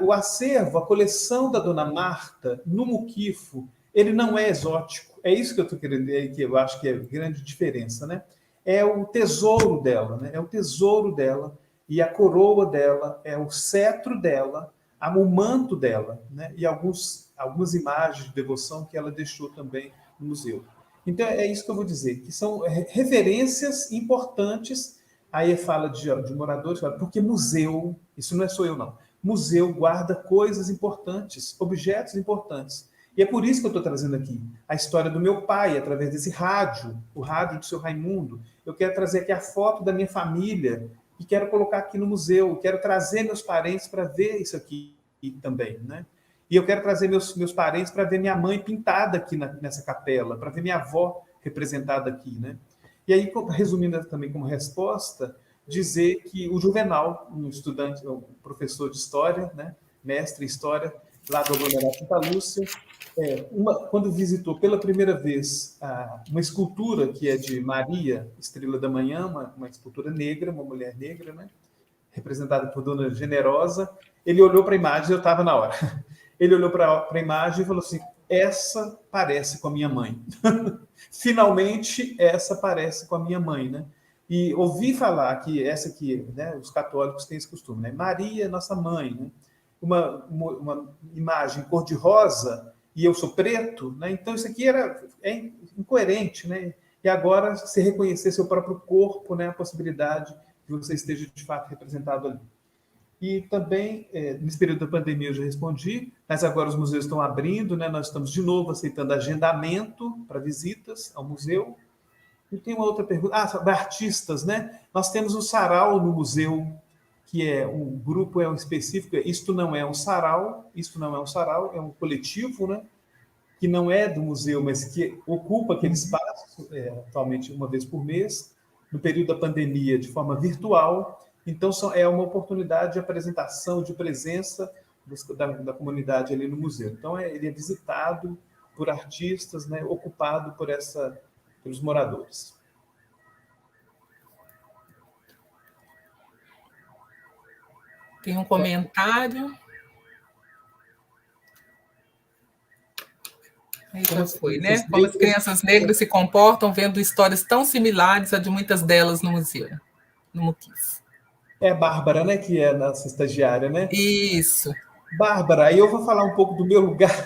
C: O acervo, a coleção da Dona Marta, no Muquifo, ele não é exótico, é isso que eu estou querendo dizer, que eu acho que é a grande diferença, né? É o tesouro dela, né? É o tesouro dela, e a coroa dela, é o cetro dela, o manto dela, né? E algumas imagens de devoção que ela deixou também no museu. Então, é isso que eu vou dizer, que são referências importantes. Aí fala de moradores, porque museu, isso não é só eu, não. Museu guarda coisas importantes, objetos importantes. E é por isso que eu estou trazendo aqui a história do meu pai, através desse rádio, o rádio do seu Raimundo. Eu quero trazer aqui a foto da minha família e quero colocar aqui no museu. Quero trazer meus parentes para ver isso aqui também, né? E eu quero trazer meus parentes para ver minha mãe pintada aqui nessa capela, para ver minha avó representada aqui, né? E aí, resumindo também como resposta, dizer que o Juvenal, um estudante, um professor de história, né, mestre em história, lá do aglomerado Santa Lúcia, quando visitou pela primeira vez uma escultura que é de Maria, Estrela da Manhã, uma escultura negra, uma mulher negra, né, representada por Dona Generosa, ele olhou para a imagem, eu estava na hora, ele olhou para a imagem e falou assim, essa parece com a minha mãe. Finalmente, essa parece com a minha mãe, né? E ouvi falar que essa aqui, né, os católicos têm esse costume, né? Maria, nossa mãe, né? Uma imagem cor-de-rosa e eu sou preto, né? Então isso aqui é incoerente, né? E agora, se reconhecer seu próprio corpo, né, a possibilidade de você esteja de fato representado ali. E também, nesse período da pandemia eu já respondi, mas agora os museus estão abrindo, né? Nós estamos de novo aceitando agendamento para visitas ao museu. E tem uma outra pergunta, sobre artistas, né? Nós temos o Sarau no museu, que é um grupo específico, Isto Não É um Sarau, é um coletivo, né? Que não é do museu, mas que ocupa aquele espaço, atualmente uma vez por mês, no período da pandemia, de forma virtual. Então, é uma oportunidade de apresentação, de presença da comunidade ali no museu. Então, ele é visitado por artistas, né, ocupado pelos moradores.
B: Tem um comentário. Aí já foi, né? Como as crianças negras se comportam vendo histórias tão similares a de muitas delas no museu, no Muquif.
C: É a Bárbara, né, que é a nossa estagiária, né?
B: Isso.
C: Bárbara, aí eu vou falar um pouco do meu lugar,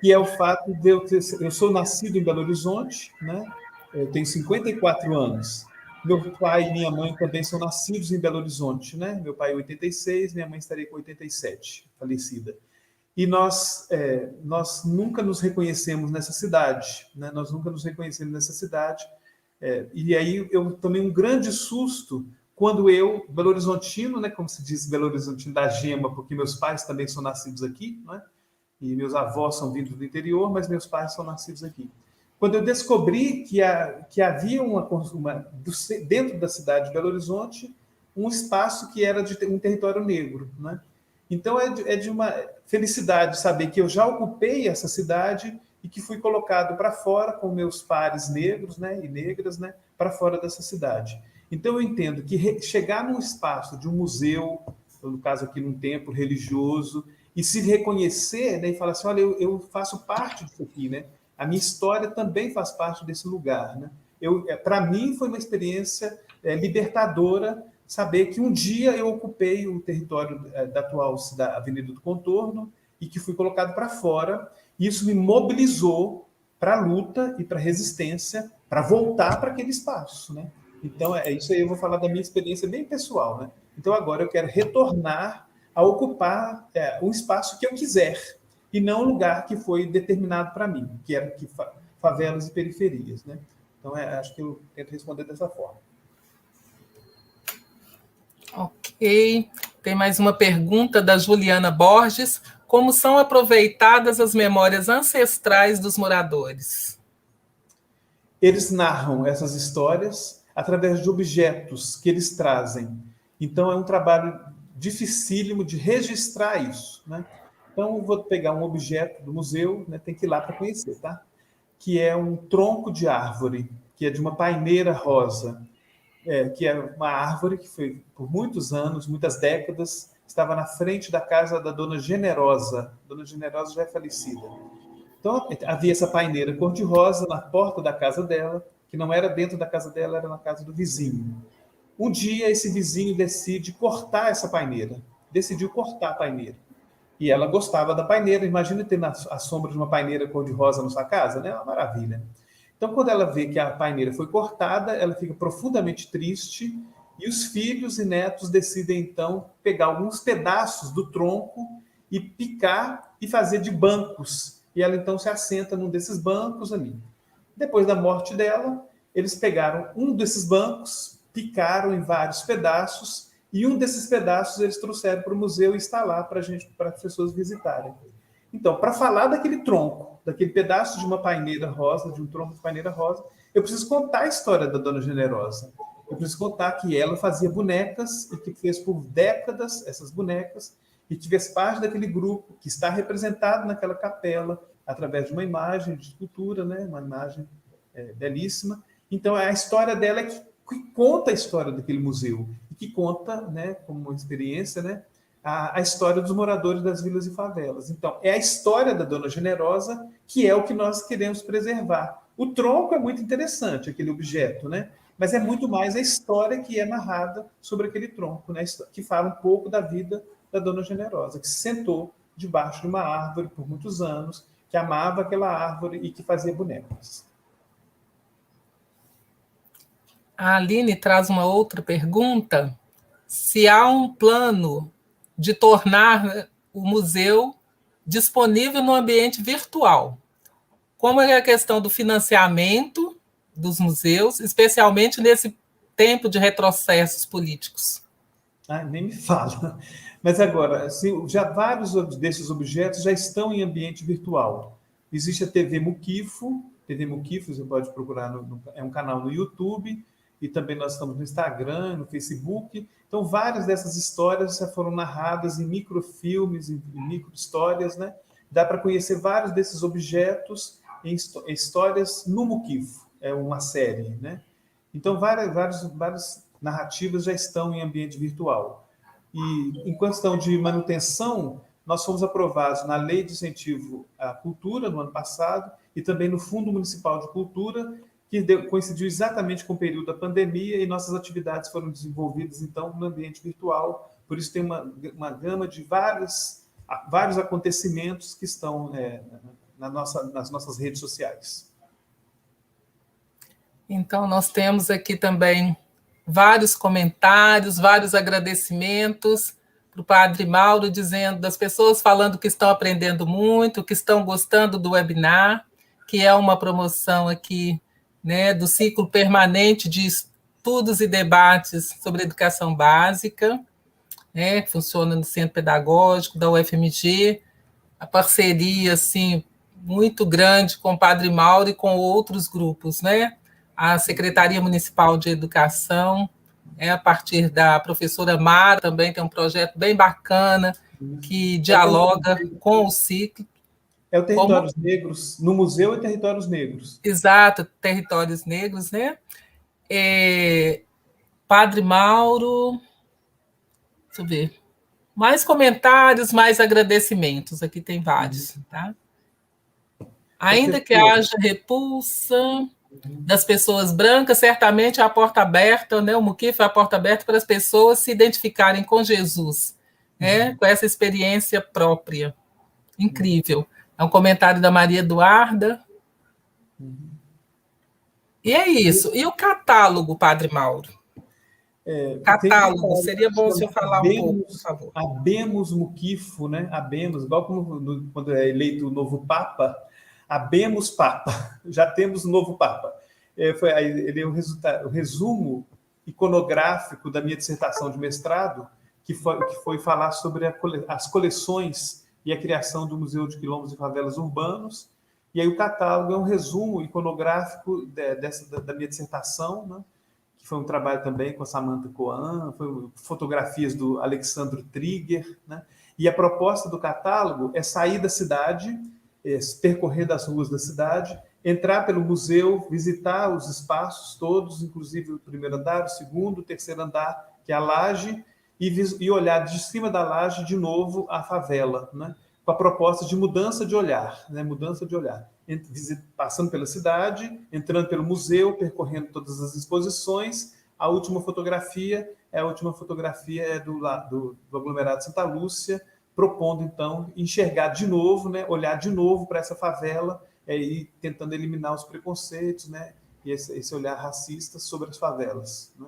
C: que é o fato de eu sou nascido em Belo Horizonte, né? Eu tenho 54 anos. Meu pai e minha mãe também são nascidos em Belo Horizonte, né? Meu pai é 86, minha mãe estaria com 87, falecida. E nós nunca nos reconhecemos nessa cidade, né? Nós nunca nos reconhecemos nessa cidade. E aí eu tomei um grande susto quando Belo Horizontino, né, como se diz, Belo Horizontino da Gema, porque meus pais também são nascidos aqui, né, e meus avós são vindos do interior, mas meus pais são nascidos aqui. Quando eu descobri que havia dentro da cidade de Belo Horizonte, um espaço que era de um território negro, né? Então, é de uma felicidade saber que eu já ocupei essa cidade e que fui colocado para fora com meus pares negros, né, e negras, né, para fora dessa cidade. Então, eu entendo que chegar num espaço de um museu, no caso aqui num templo religioso, e se reconhecer, né, e falar assim, olha, eu faço parte disso aqui, né? A minha história também faz parte desse lugar, né? Para mim, foi uma experiência libertadora saber que um dia eu ocupei o território da atual Avenida do Contorno e que fui colocado para fora. Isso me mobilizou para a luta e para a resistência, para voltar para aquele espaço, né? Então, é isso aí, eu vou falar da minha experiência bem pessoal, né? Então, agora eu quero retornar a ocupar um espaço que eu quiser e não um lugar que foi determinado para mim, que era favelas e periferias, né? Então, acho que eu tento responder dessa forma.
B: Ok. Tem mais uma pergunta da Juliana Borges. Como são aproveitadas as memórias ancestrais dos moradores?
C: Eles narram essas histórias através de objetos que eles trazem. Então, é um trabalho dificílimo de registrar isso, né? Então, eu vou pegar um objeto do museu, né, tem que ir lá para conhecer, tá? Que é um tronco de árvore, que é de uma paineira rosa, que é uma árvore que foi, por muitos anos, muitas décadas, estava na frente da casa da Dona Generosa. Dona Generosa já é falecida. Então, havia essa paineira cor-de-rosa na porta da casa dela, que não era dentro da casa dela, era na casa do vizinho. Um dia, esse vizinho decide cortar essa paineira. Decidiu cortar a paineira. E ela gostava da paineira. Imagina ter a sombra de uma paineira cor-de-rosa na sua casa, né? É uma maravilha. Então, quando ela vê que a paineira foi cortada, ela fica profundamente triste e os filhos e netos decidem, então, pegar alguns pedaços do tronco e picar e fazer de bancos. E ela, então, se assenta num desses bancos ali. Depois da morte dela, eles pegaram um desses bancos, picaram em vários pedaços e um desses pedaços eles trouxeram para o museu e está lá para as pessoas visitarem. Então, para falar daquele tronco, daquele pedaço de uma paineira rosa, de um tronco de paineira rosa, eu preciso contar a história da Dona Generosa. Eu preciso contar que ela fazia bonecas e que fez por décadas essas bonecas e que fez parte daquele grupo que está representado naquela capela através de uma imagem de escultura, né? Uma imagem belíssima. Então, a história dela é que conta a história daquele museu e que conta, né, como uma experiência, né, a história dos moradores das vilas e favelas. Então, é a história da Dona Generosa que é o que nós queremos preservar. O tronco é muito interessante, aquele objeto, né? Mas é muito mais a história que é narrada sobre aquele tronco, né? Que fala um pouco da vida da Dona Generosa, que se sentou debaixo de uma árvore por muitos anos, que amava aquela árvore e que fazia bonecas.
B: A Aline traz uma outra pergunta: se há um plano de tornar o museu disponível no ambiente virtual. Como é a questão do financiamento dos museus, especialmente nesse tempo de retrocessos políticos?
C: Nem me fala. Mas agora, assim, já vários desses objetos já estão em ambiente virtual. Existe a TV Muquifo, você pode procurar, é um canal no YouTube, e também nós estamos no Instagram, no Facebook. Então, várias dessas histórias já foram narradas em microfilmes, em micro-histórias, né? Dá para conhecer vários desses objetos em histórias no Muquifo, é uma série, né? Então, várias narrativas já estão em ambiente virtual. E, em questão de manutenção, nós fomos aprovados na Lei de Incentivo à Cultura, no ano passado, e também no Fundo Municipal de Cultura, que coincidiu exatamente com o período da pandemia, e nossas atividades foram desenvolvidas, então, no ambiente virtual. Por isso, tem uma gama de vários acontecimentos que estão nas nossas redes sociais.
B: Então, nós temos aqui também vários comentários, vários agradecimentos para o Padre Mauro, dizendo das pessoas falando que estão aprendendo muito, que estão gostando do webinar, que é uma promoção aqui, né, do ciclo permanente de estudos e debates sobre educação básica, né, que funciona no Centro Pedagógico da UFMG, a parceria assim, muito grande com o Padre Mauro e com outros grupos, né? A Secretaria Municipal de Educação, a partir da professora Mara, também tem um projeto bem bacana que dialoga com o ciclo.
C: É o Territórios Negros, no Museu e Territórios Negros.
B: Exato, Territórios Negros, né? Padre Mauro, deixa eu ver. Mais comentários, mais agradecimentos. Aqui tem vários, tá? Ainda que haja repulsa das pessoas brancas, certamente é a porta aberta, né? O Muquifo é a porta aberta para as pessoas se identificarem com Jesus, né? Com essa experiência própria. Incrível. É um comentário da Maria Eduarda. E é isso. E o catálogo, Padre Mauro? Catálogo, seria bom se eu falar um pouco, por favor.
C: Habemos Muquifo, né? Habemos, igual quando é eleito o novo Papa, habemos Papa, já temos o novo Papa. Ele é o resumo iconográfico da minha dissertação de mestrado, que foi falar sobre as coleções e a criação do Museu de Quilombos e Favelas Urbanos. E aí o catálogo é um resumo iconográfico da minha dissertação, né? Que foi um trabalho também com a Samantha Coan, foi fotografias do Alexandro Trigger, né? E a proposta do catálogo é sair da cidade, percorrer das ruas da cidade, entrar pelo museu, visitar os espaços todos, inclusive o primeiro andar, o segundo, o terceiro andar, que é a laje, e olhar de cima da laje de novo a favela, né? com a proposta de mudança de olhar, né? Mudança de olhar. Passando pela cidade, entrando pelo museu, percorrendo todas as exposições. A última fotografia é do aglomerado Santa Lúcia, propondo, então, enxergar de novo, né? Olhar de novo para essa favela e tentando eliminar os preconceitos, né? E esse olhar racista sobre as favelas, né?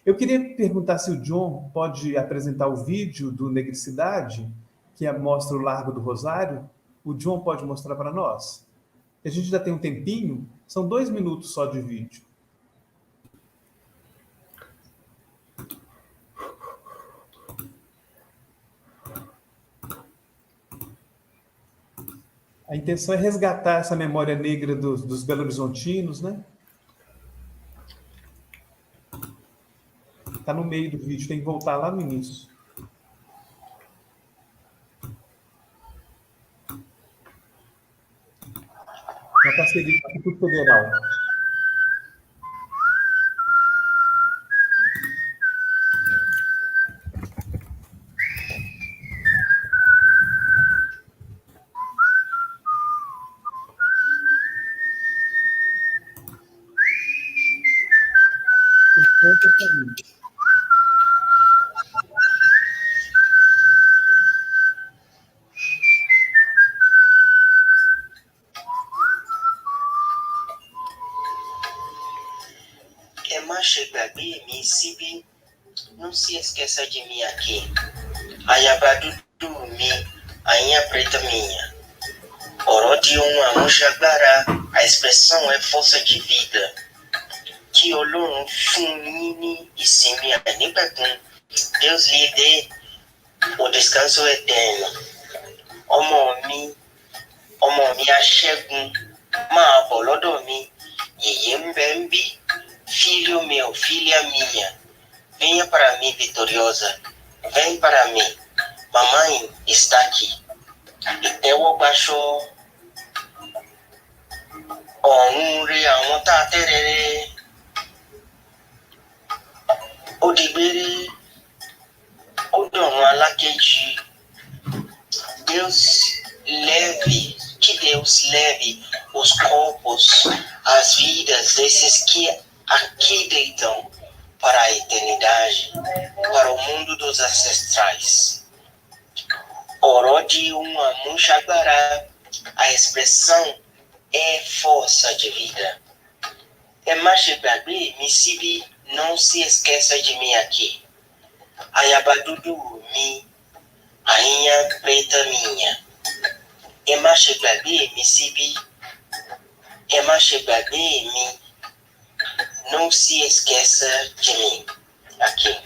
C: Eu queria perguntar se o John pode apresentar o vídeo do Negricidade, que mostra o Largo do Rosário. O John pode mostrar para nós? A gente já tem um tempinho, são 2 minutos só de vídeo. A intenção é resgatar essa memória negra dos belo-horizontinos, né? Está no meio do vídeo, tem que voltar lá no início. Uma parceria com o Instituto Federal.
G: É má chegabi, mi sibi, não se esqueça de mim aqui. Ayabadudu mi, ainha preta minha. Orode uma muxagbara, a expressão é força de vida. Que olham funini e simia nipacum, Deus lhe dê o descanso eterno. Ọmọ mi aṣẹ́gun, máa bọ̀ lọ́dọ̀ mi, yèyé ń bẹ ń bí. Filho meu, filha minha, venha para mim vitoriosa, vem para mim, mamãe está aqui. Ìtẹ́wọ́ gbaṣọ ọ̀run re àwọn tá a tẹ́rẹ̀ẹ́rẹ́. Ó digbére, ó dọ̀run alákejì. Que Deus leve os corpos, as vidas desses que aqui deitam para a eternidade, para o mundo dos ancestrais. Orode uma muxagbara, a expressão é força de vida. É machibabi, misibi, não se esqueça de mim aqui. Ayabadudu mi, ainha preta minha. É machibabi, misibi, é machibabi mi, não se esqueça de mim aqui.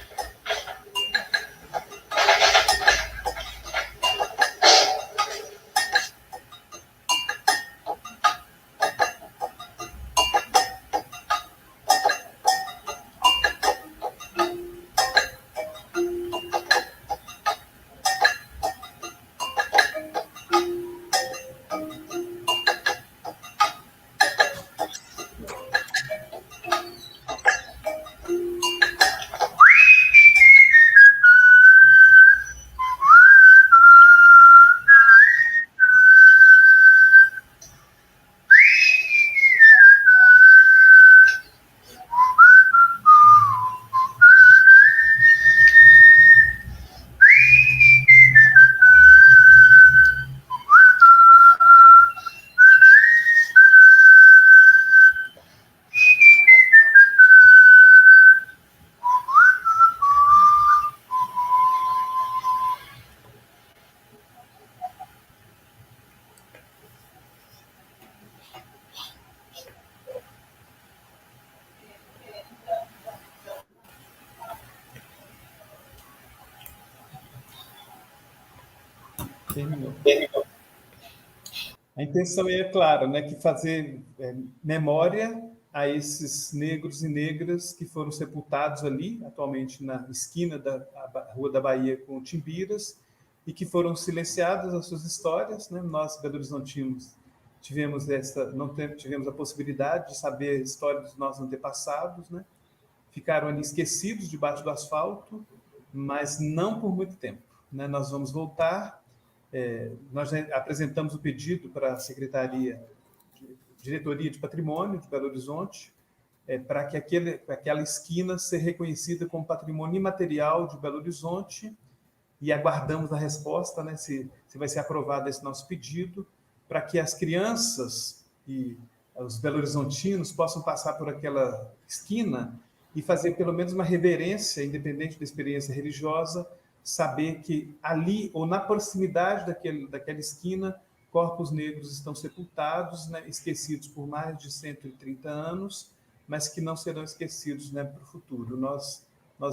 C: Terminou. A intenção é clara, né, que fazer memória a esses negros e negras que foram sepultados ali, atualmente na esquina da Rua da Bahia com Timbiras, e que foram silenciadas as suas histórias, né? Nós, belo-horizontinos, não tivemos a possibilidade de saber a história dos nossos antepassados, né? Ficaram ali esquecidos debaixo do asfalto, mas não por muito tempo, né? Nós vamos voltar Nós apresentamos o pedido para a Diretoria de Patrimônio de Belo Horizonte, para que aquela esquina seja reconhecida como patrimônio imaterial de Belo Horizonte, e aguardamos a resposta, né, se vai ser aprovado esse nosso pedido, para que as crianças e os belo-horizontinos possam passar por aquela esquina e fazer pelo menos uma reverência, independente da experiência religiosa, saber que ali, ou na proximidade daquela esquina, corpos negros estão sepultados, né, esquecidos por mais de 130 anos, mas que não serão esquecidos, né, para o futuro. Nós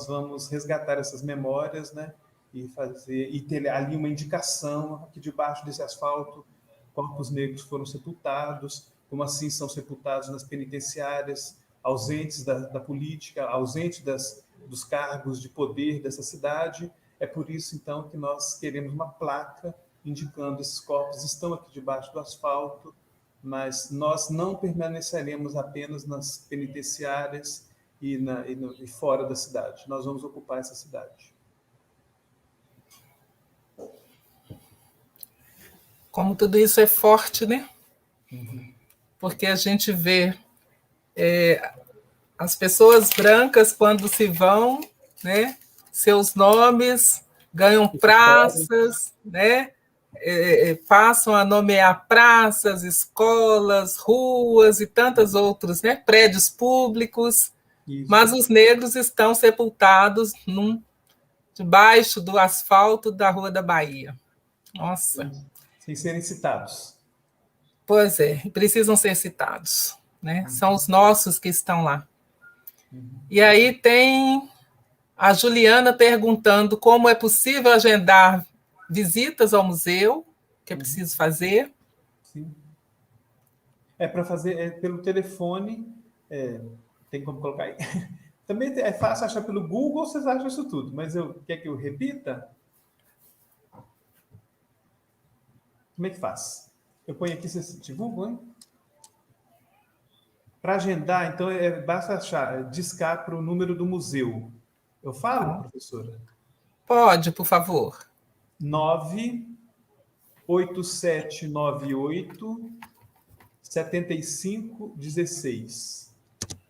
C: vamos resgatar essas memórias, né, e ter ali uma indicação que debaixo desse asfalto corpos negros foram sepultados, como assim são sepultados nas penitenciárias, ausentes da política, ausentes dos cargos de poder dessa cidade. É por isso, então, que nós queremos uma placa indicando esses corpos estão aqui debaixo do asfalto, mas nós não permaneceremos apenas nas penitenciárias e fora da cidade. Nós vamos ocupar essa cidade.
B: Como tudo isso é forte, né? Porque a gente vê as pessoas brancas, quando se vão, né, seus nomes ganham praças, né, passam a nomear praças, escolas, ruas e tantos outros, né, prédios públicos, isso. Mas os negros estão sepultados debaixo do asfalto da Rua da Bahia. Nossa!
C: Sem serem citados.
B: Pois é, precisam ser citados, né? São os nossos que estão lá. E aí tem a Juliana perguntando como é possível agendar visitas ao museu, que é preciso fazer.
C: Sim. Para fazer pelo telefone, tem como colocar aí. Também é fácil achar pelo Google, vocês acham isso tudo, mas quer que eu repita? Como é que faz? Eu ponho aqui, vocês divulgam, hein? Para agendar, então, basta discar para o número do museu. Eu falo, professora?
B: Pode, por favor.
C: 98798 7516.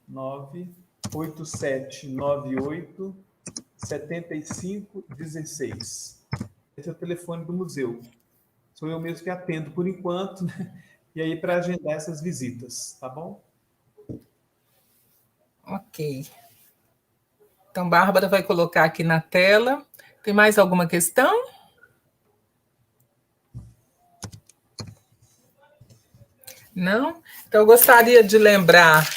C: 98798 7516. Esse é o telefone do museu. Sou eu mesmo que atendo por enquanto, né? E aí para agendar essas visitas, tá bom?
B: Ok. Então, Bárbara vai colocar aqui na tela. Tem mais alguma questão? Não? Então, eu gostaria de lembrar...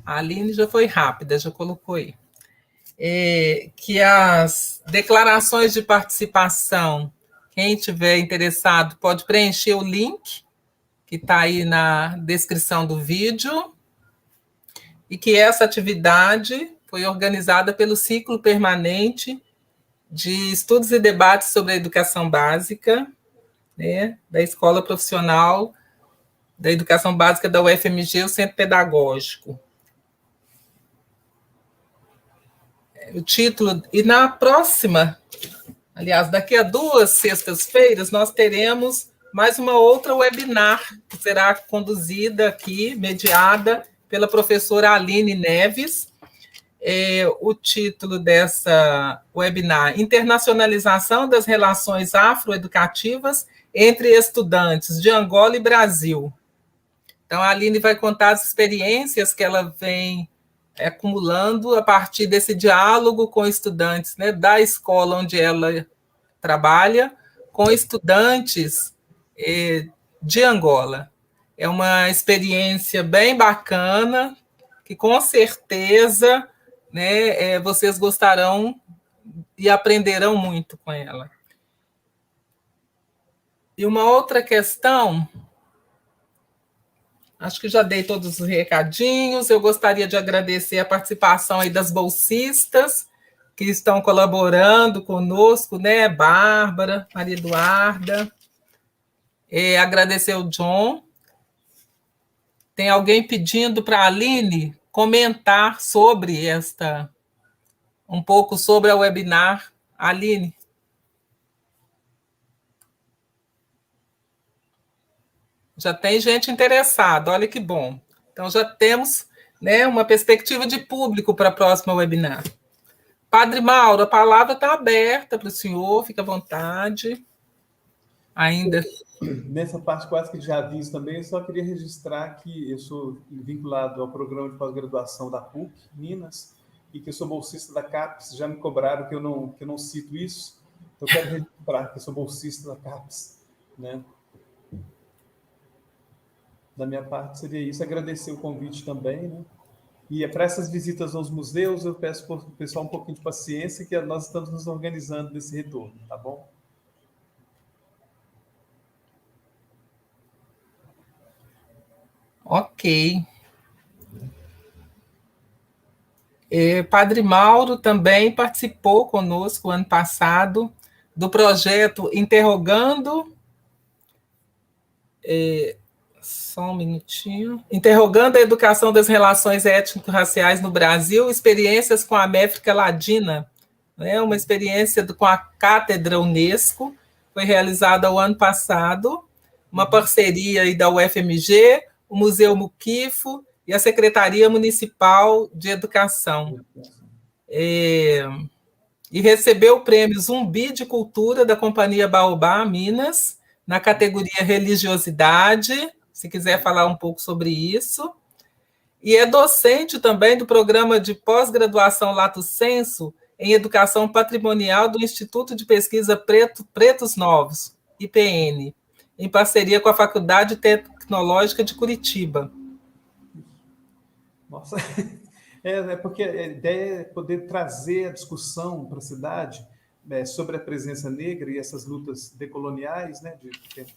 B: A Aline já foi rápida, já colocou aí. Que as declarações de participação, quem tiver interessado pode preencher o link que está aí na descrição do vídeo, e que essa atividade foi organizada pelo Ciclo Permanente de Estudos e Debates sobre a Educação Básica, né, da Escola Profissional da Educação Básica da UFMG, o Centro Pedagógico. O título, e na próxima, aliás, daqui a 2 sextas-feiras, nós teremos mais uma outra webinar, que será conduzida aqui, mediada pela professora Aline Neves. O título dessa webinar, Internacionalização das Relações Afroeducativas entre Estudantes de Angola e Brasil. Então, a Aline vai contar as experiências que ela vem acumulando a partir desse diálogo com estudantes, né, da escola onde ela trabalha, com estudantes de Angola. É uma experiência bem bacana, que com certeza, né, vocês gostarão e aprenderão muito com ela. E uma outra questão, acho que já dei todos os recadinhos, eu gostaria de agradecer a participação aí das bolsistas que estão colaborando conosco, né, Bárbara, Maria Eduarda, agradecer o John. Tem alguém pedindo para a Aline comentar sobre um pouco sobre a webinar. Aline, Já tem gente interessada, olha que bom. Então, já temos, né, uma perspectiva de público para a próxima webinar. Padre Mauro, a palavra está aberta para o senhor, fica à vontade. Ainda.
C: Nessa parte quase que de aviso também, eu só queria registrar que eu sou vinculado ao programa de pós-graduação da PUC, Minas, e que eu sou bolsista da CAPES. Já me cobraram que eu não cito isso, então eu quero registrar que eu sou bolsista da CAPES, né? Da minha parte seria isso, agradecer o convite também, né? E para essas visitas aos museus, eu peço para o pessoal um pouquinho de paciência, que nós estamos nos organizando nesse retorno, tá bom?
B: Ok. Padre Mauro também participou conosco ano passado do projeto Interrogando. Só um minutinho. Interrogando a educação das relações étnico-raciais no Brasil, experiências com a América Latina, né? Uma experiência com a Cátedra Unesco, foi realizada o ano passado, uma parceria aí da UFMG, o Museu Muquifo e a Secretaria Municipal de Educação. E recebeu o prêmio Zumbi de Cultura da Companhia Baobá, Minas, na categoria Religiosidade, se quiser falar um pouco sobre isso. E é docente também do programa de pós-graduação Lato Sensu em Educação Patrimonial do Instituto de Pesquisa Pretos Novos, IPN, em parceria com a Faculdade Tecnológica de Curitiba.
C: Nossa, porque a ideia é poder trazer a discussão para a cidade, né, sobre a presença negra e essas lutas decoloniais, né, de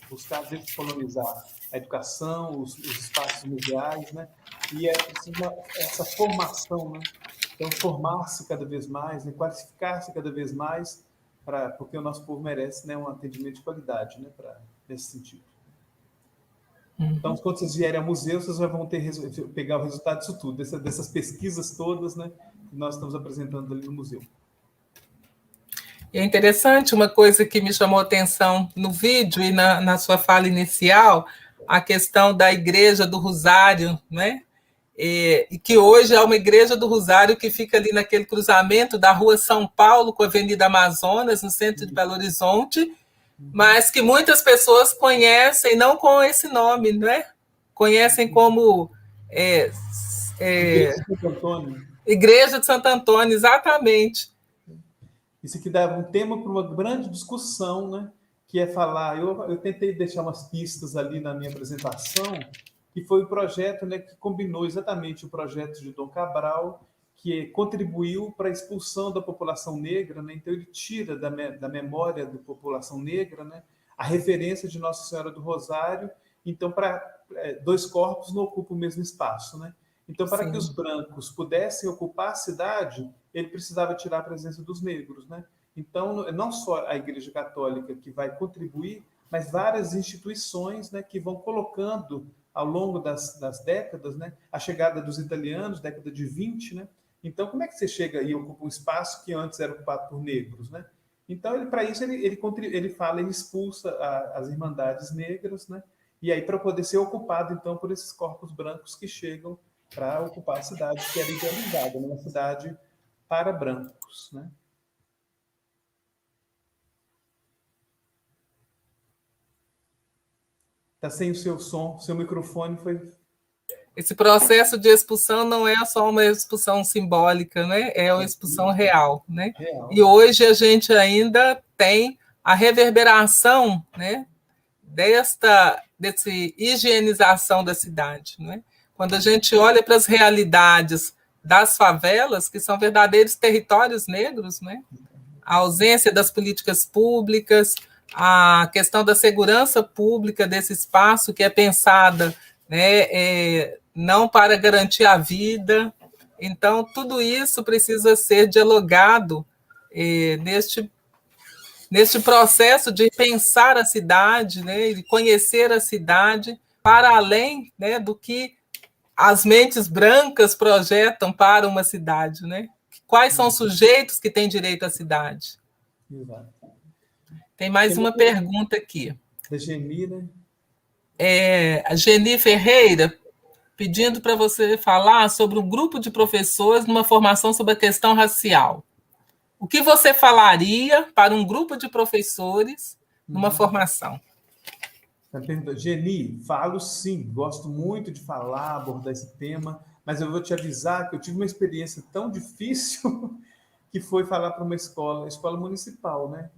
C: buscar descolonizar a educação, os espaços museais, né, e essa formação, né, então formar-se cada vez mais, né, qualificar-se cada vez mais, porque o nosso povo merece, né, um atendimento de qualidade, né, nesse sentido. Então, quando vocês vierem ao museu, vocês vão pegar o resultado disso tudo, dessas pesquisas todas, né, que nós estamos apresentando ali no museu.
B: É interessante, uma coisa que me chamou a atenção no vídeo e na sua fala inicial, a questão da Igreja do Rosário, né? E que hoje é uma Igreja do Rosário que fica ali naquele cruzamento da Rua São Paulo com a Avenida Amazonas, no centro de Belo Horizonte, mas que muitas pessoas conhecem não com esse nome, né? Conhecem como
C: Igreja de Santo Antônio.
B: Igreja de Santo Antônio, exatamente.
C: Isso aqui dá um tema para uma grande discussão, né? Que é falar... Eu tentei deixar umas pistas ali na minha apresentação, que foi o projeto, né, que combinou exatamente o projeto de Dom Cabral, que contribuiu para a expulsão da população negra, né? Então ele tira da memória da população negra, né, a referência de Nossa Senhora do Rosário. Então, para dois corpos não ocupam o mesmo espaço, né? Então, para que os brancos pudessem ocupar a cidade, ele precisava tirar a presença dos negros, né? Então, não só a Igreja Católica que vai contribuir, mas várias instituições, né, que vão colocando ao longo das décadas, né, a chegada dos italianos, década de 20, né? Então, como é que você chega e ocupa um espaço que antes era ocupado por negros, né? Então, para isso, ele expulsa as irmandades negras, né? E aí, para poder ser ocupado, então, por esses corpos brancos que chegam para ocupar a cidade, que era idealizada, uma cidade para brancos, né? Está sem o seu som, seu microfone foi...
B: Esse processo de expulsão não é só uma expulsão simbólica, né? É uma expulsão real, né?
C: Real.
B: E hoje a gente ainda tem a reverberação, né, dessa higienização da cidade, né? Quando a gente olha para as realidades das favelas, que são verdadeiros territórios negros, né? A ausência das políticas públicas, a questão da segurança pública desse espaço que é pensada, né, não para garantir a vida. Então, tudo isso precisa ser dialogado neste processo de pensar a cidade, né, de conhecer a cidade, para além, né, do que as mentes brancas projetam para uma cidade, né? Quais são os sujeitos que têm direito à cidade?
C: Exato.
B: Tem mais uma pergunta aqui.
C: Da Gemi, né?
B: A Geni Ferreira pedindo para você falar sobre um grupo de professores numa formação sobre a questão racial. O que você falaria para um grupo de professores numa formação?
C: Geni, falo sim, gosto muito de falar, abordar esse tema, mas eu vou te avisar que eu tive uma experiência tão difícil que foi falar para uma escola municipal, né?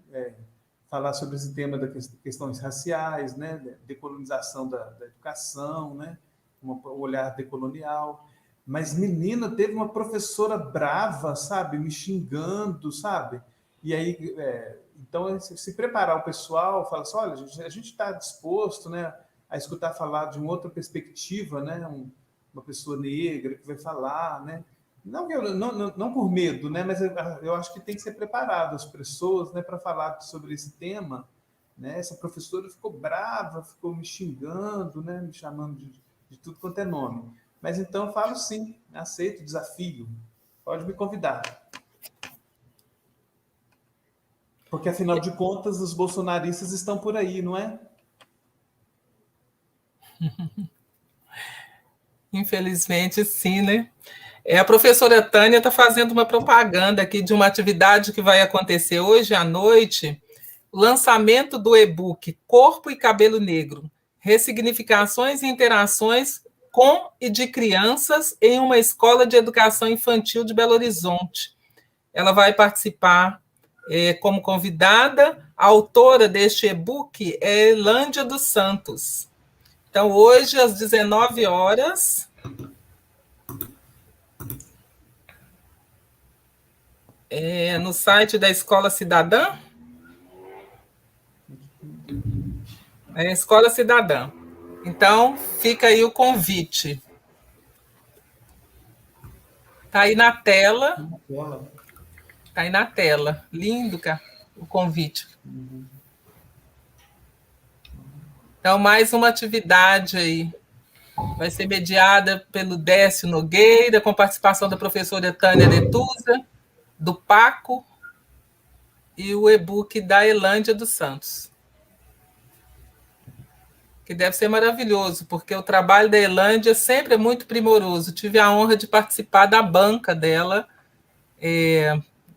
C: Falar sobre esse tema das questões raciais, né? Decolonização da educação, né? Um olhar decolonial. Mas, menina, teve uma professora brava, sabe? Me xingando, sabe? E aí, então, se preparar o pessoal, fala assim, olha, a gente está disposto, né, a escutar falar de uma outra perspectiva, né? Uma pessoa negra que vai falar, né? Não por medo, né? Mas eu acho que tem que ser preparado as pessoas, né, para falar sobre esse tema. Né? Essa professora ficou brava, ficou me xingando, né? Me chamando de tudo quanto é nome. Mas então eu falo sim, aceito o desafio. Pode me convidar. Porque, afinal de contas, os bolsonaristas estão por aí, não é?
B: Infelizmente, sim, né? A professora Tânia está fazendo uma propaganda aqui de uma atividade que vai acontecer hoje à noite, o lançamento do e-book Corpo e Cabelo Negro, ressignificações e interações com e de crianças em uma escola de educação infantil de Belo Horizonte. Ela vai participar como convidada. A autora deste e-book é Elândia dos Santos. Então, hoje, às 19 horas, no site da Escola Cidadã. Escola Cidadã. Então, fica aí o convite. Está aí na tela. Está aí na tela. Lindo, cara, o convite. Então, mais uma atividade aí. Vai ser mediada pelo Décio Nogueira, com participação da professora Tânia Letusa, do Paco, e o e-book da Elândia dos Santos. Que deve ser maravilhoso, porque o trabalho da Elândia sempre é muito primoroso. Tive a honra de participar da banca dela,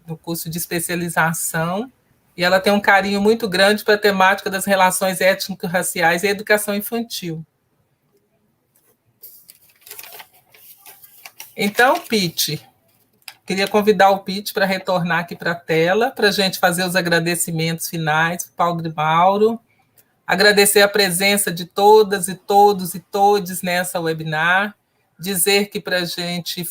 B: no curso de especialização, e ela tem um carinho muito grande para a temática das relações étnico-raciais e educação infantil. Então, Pete, queria convidar o Pete para retornar aqui para a tela, para a gente fazer os agradecimentos finais, Padre Mauro, agradecer a presença de todas e todos e todes nessa webinar, dizer que para a gente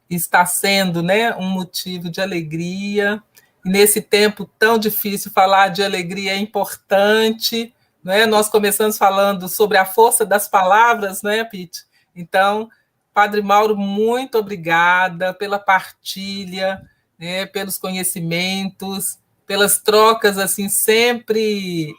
B: está sendo, né, um motivo de alegria, e nesse tempo tão difícil falar de alegria é importante, né? Nós começamos falando sobre a força das palavras, né, Pete? Então, Padre Mauro, muito obrigada pela partilha, né, pelos conhecimentos, pelas trocas assim sempre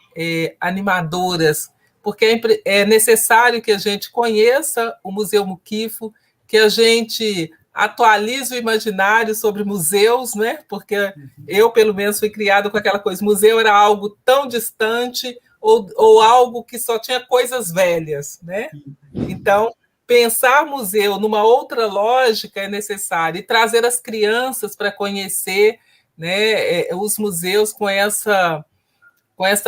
B: animadoras, porque é necessário que a gente conheça o Museu Muquifo, que a gente atualize o imaginário sobre museus, né? Porque eu, pelo menos, fui criada com aquela coisa, museu era algo tão distante ou algo que só tinha coisas velhas, né? Então, pensar museu numa outra lógica é necessário, e trazer as crianças para conhecer, né, os museus com essa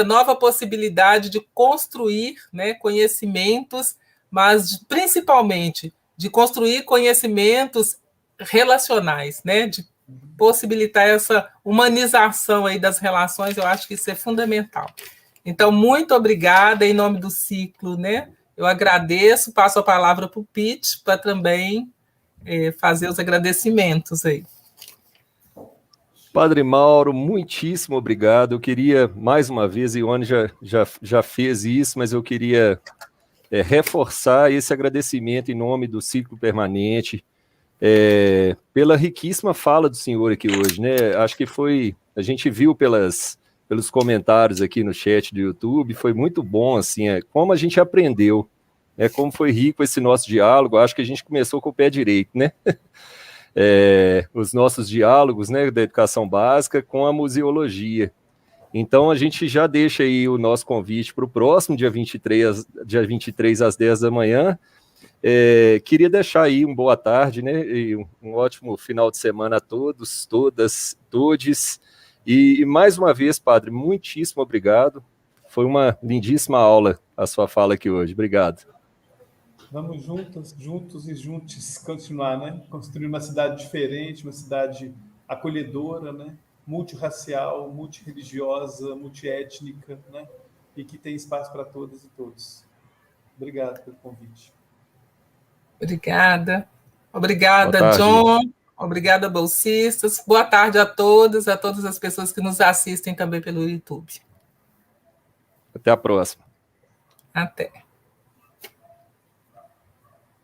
B: nova possibilidade de construir, né, conhecimentos, mas principalmente de construir conhecimentos relacionais, né, de possibilitar essa humanização aí das relações. Eu acho que isso é fundamental. Então, muito obrigada em nome do ciclo, né? Eu agradeço, passo a palavra para o Pete, para também fazer os agradecimentos aí.
A: Padre Mauro, muitíssimo obrigado. Eu queria, mais uma vez, e o Ione já fez isso, mas eu queria reforçar esse agradecimento em nome do Ciclo Permanente, pela riquíssima fala do senhor aqui hoje, né? Acho que a gente viu pelos comentários aqui no chat do YouTube, foi muito bom, assim, como a gente aprendeu, como foi rico esse nosso diálogo. Acho que a gente começou com o pé direito, né? Os nossos diálogos, né, da educação básica com a museologia. Então, a gente já deixa aí o nosso convite para o próximo dia 23 às 10 da manhã. Queria deixar aí uma boa tarde, né? E um ótimo final de semana a todos, todas, todes. E mais uma vez, padre, muitíssimo obrigado. Foi uma lindíssima aula a sua fala aqui hoje. Obrigado.
C: Vamos juntos e juntos continuar, né? Construir uma cidade diferente, uma cidade acolhedora, né? Multirracial, multirreligiosa, multiétnica, né? E que tem espaço para todas e todos. Obrigado pelo convite.
B: Obrigada. Obrigada, John. Obrigada, bolsistas. Boa tarde a todas as pessoas que nos assistem também pelo YouTube.
A: Até a próxima.
B: Até.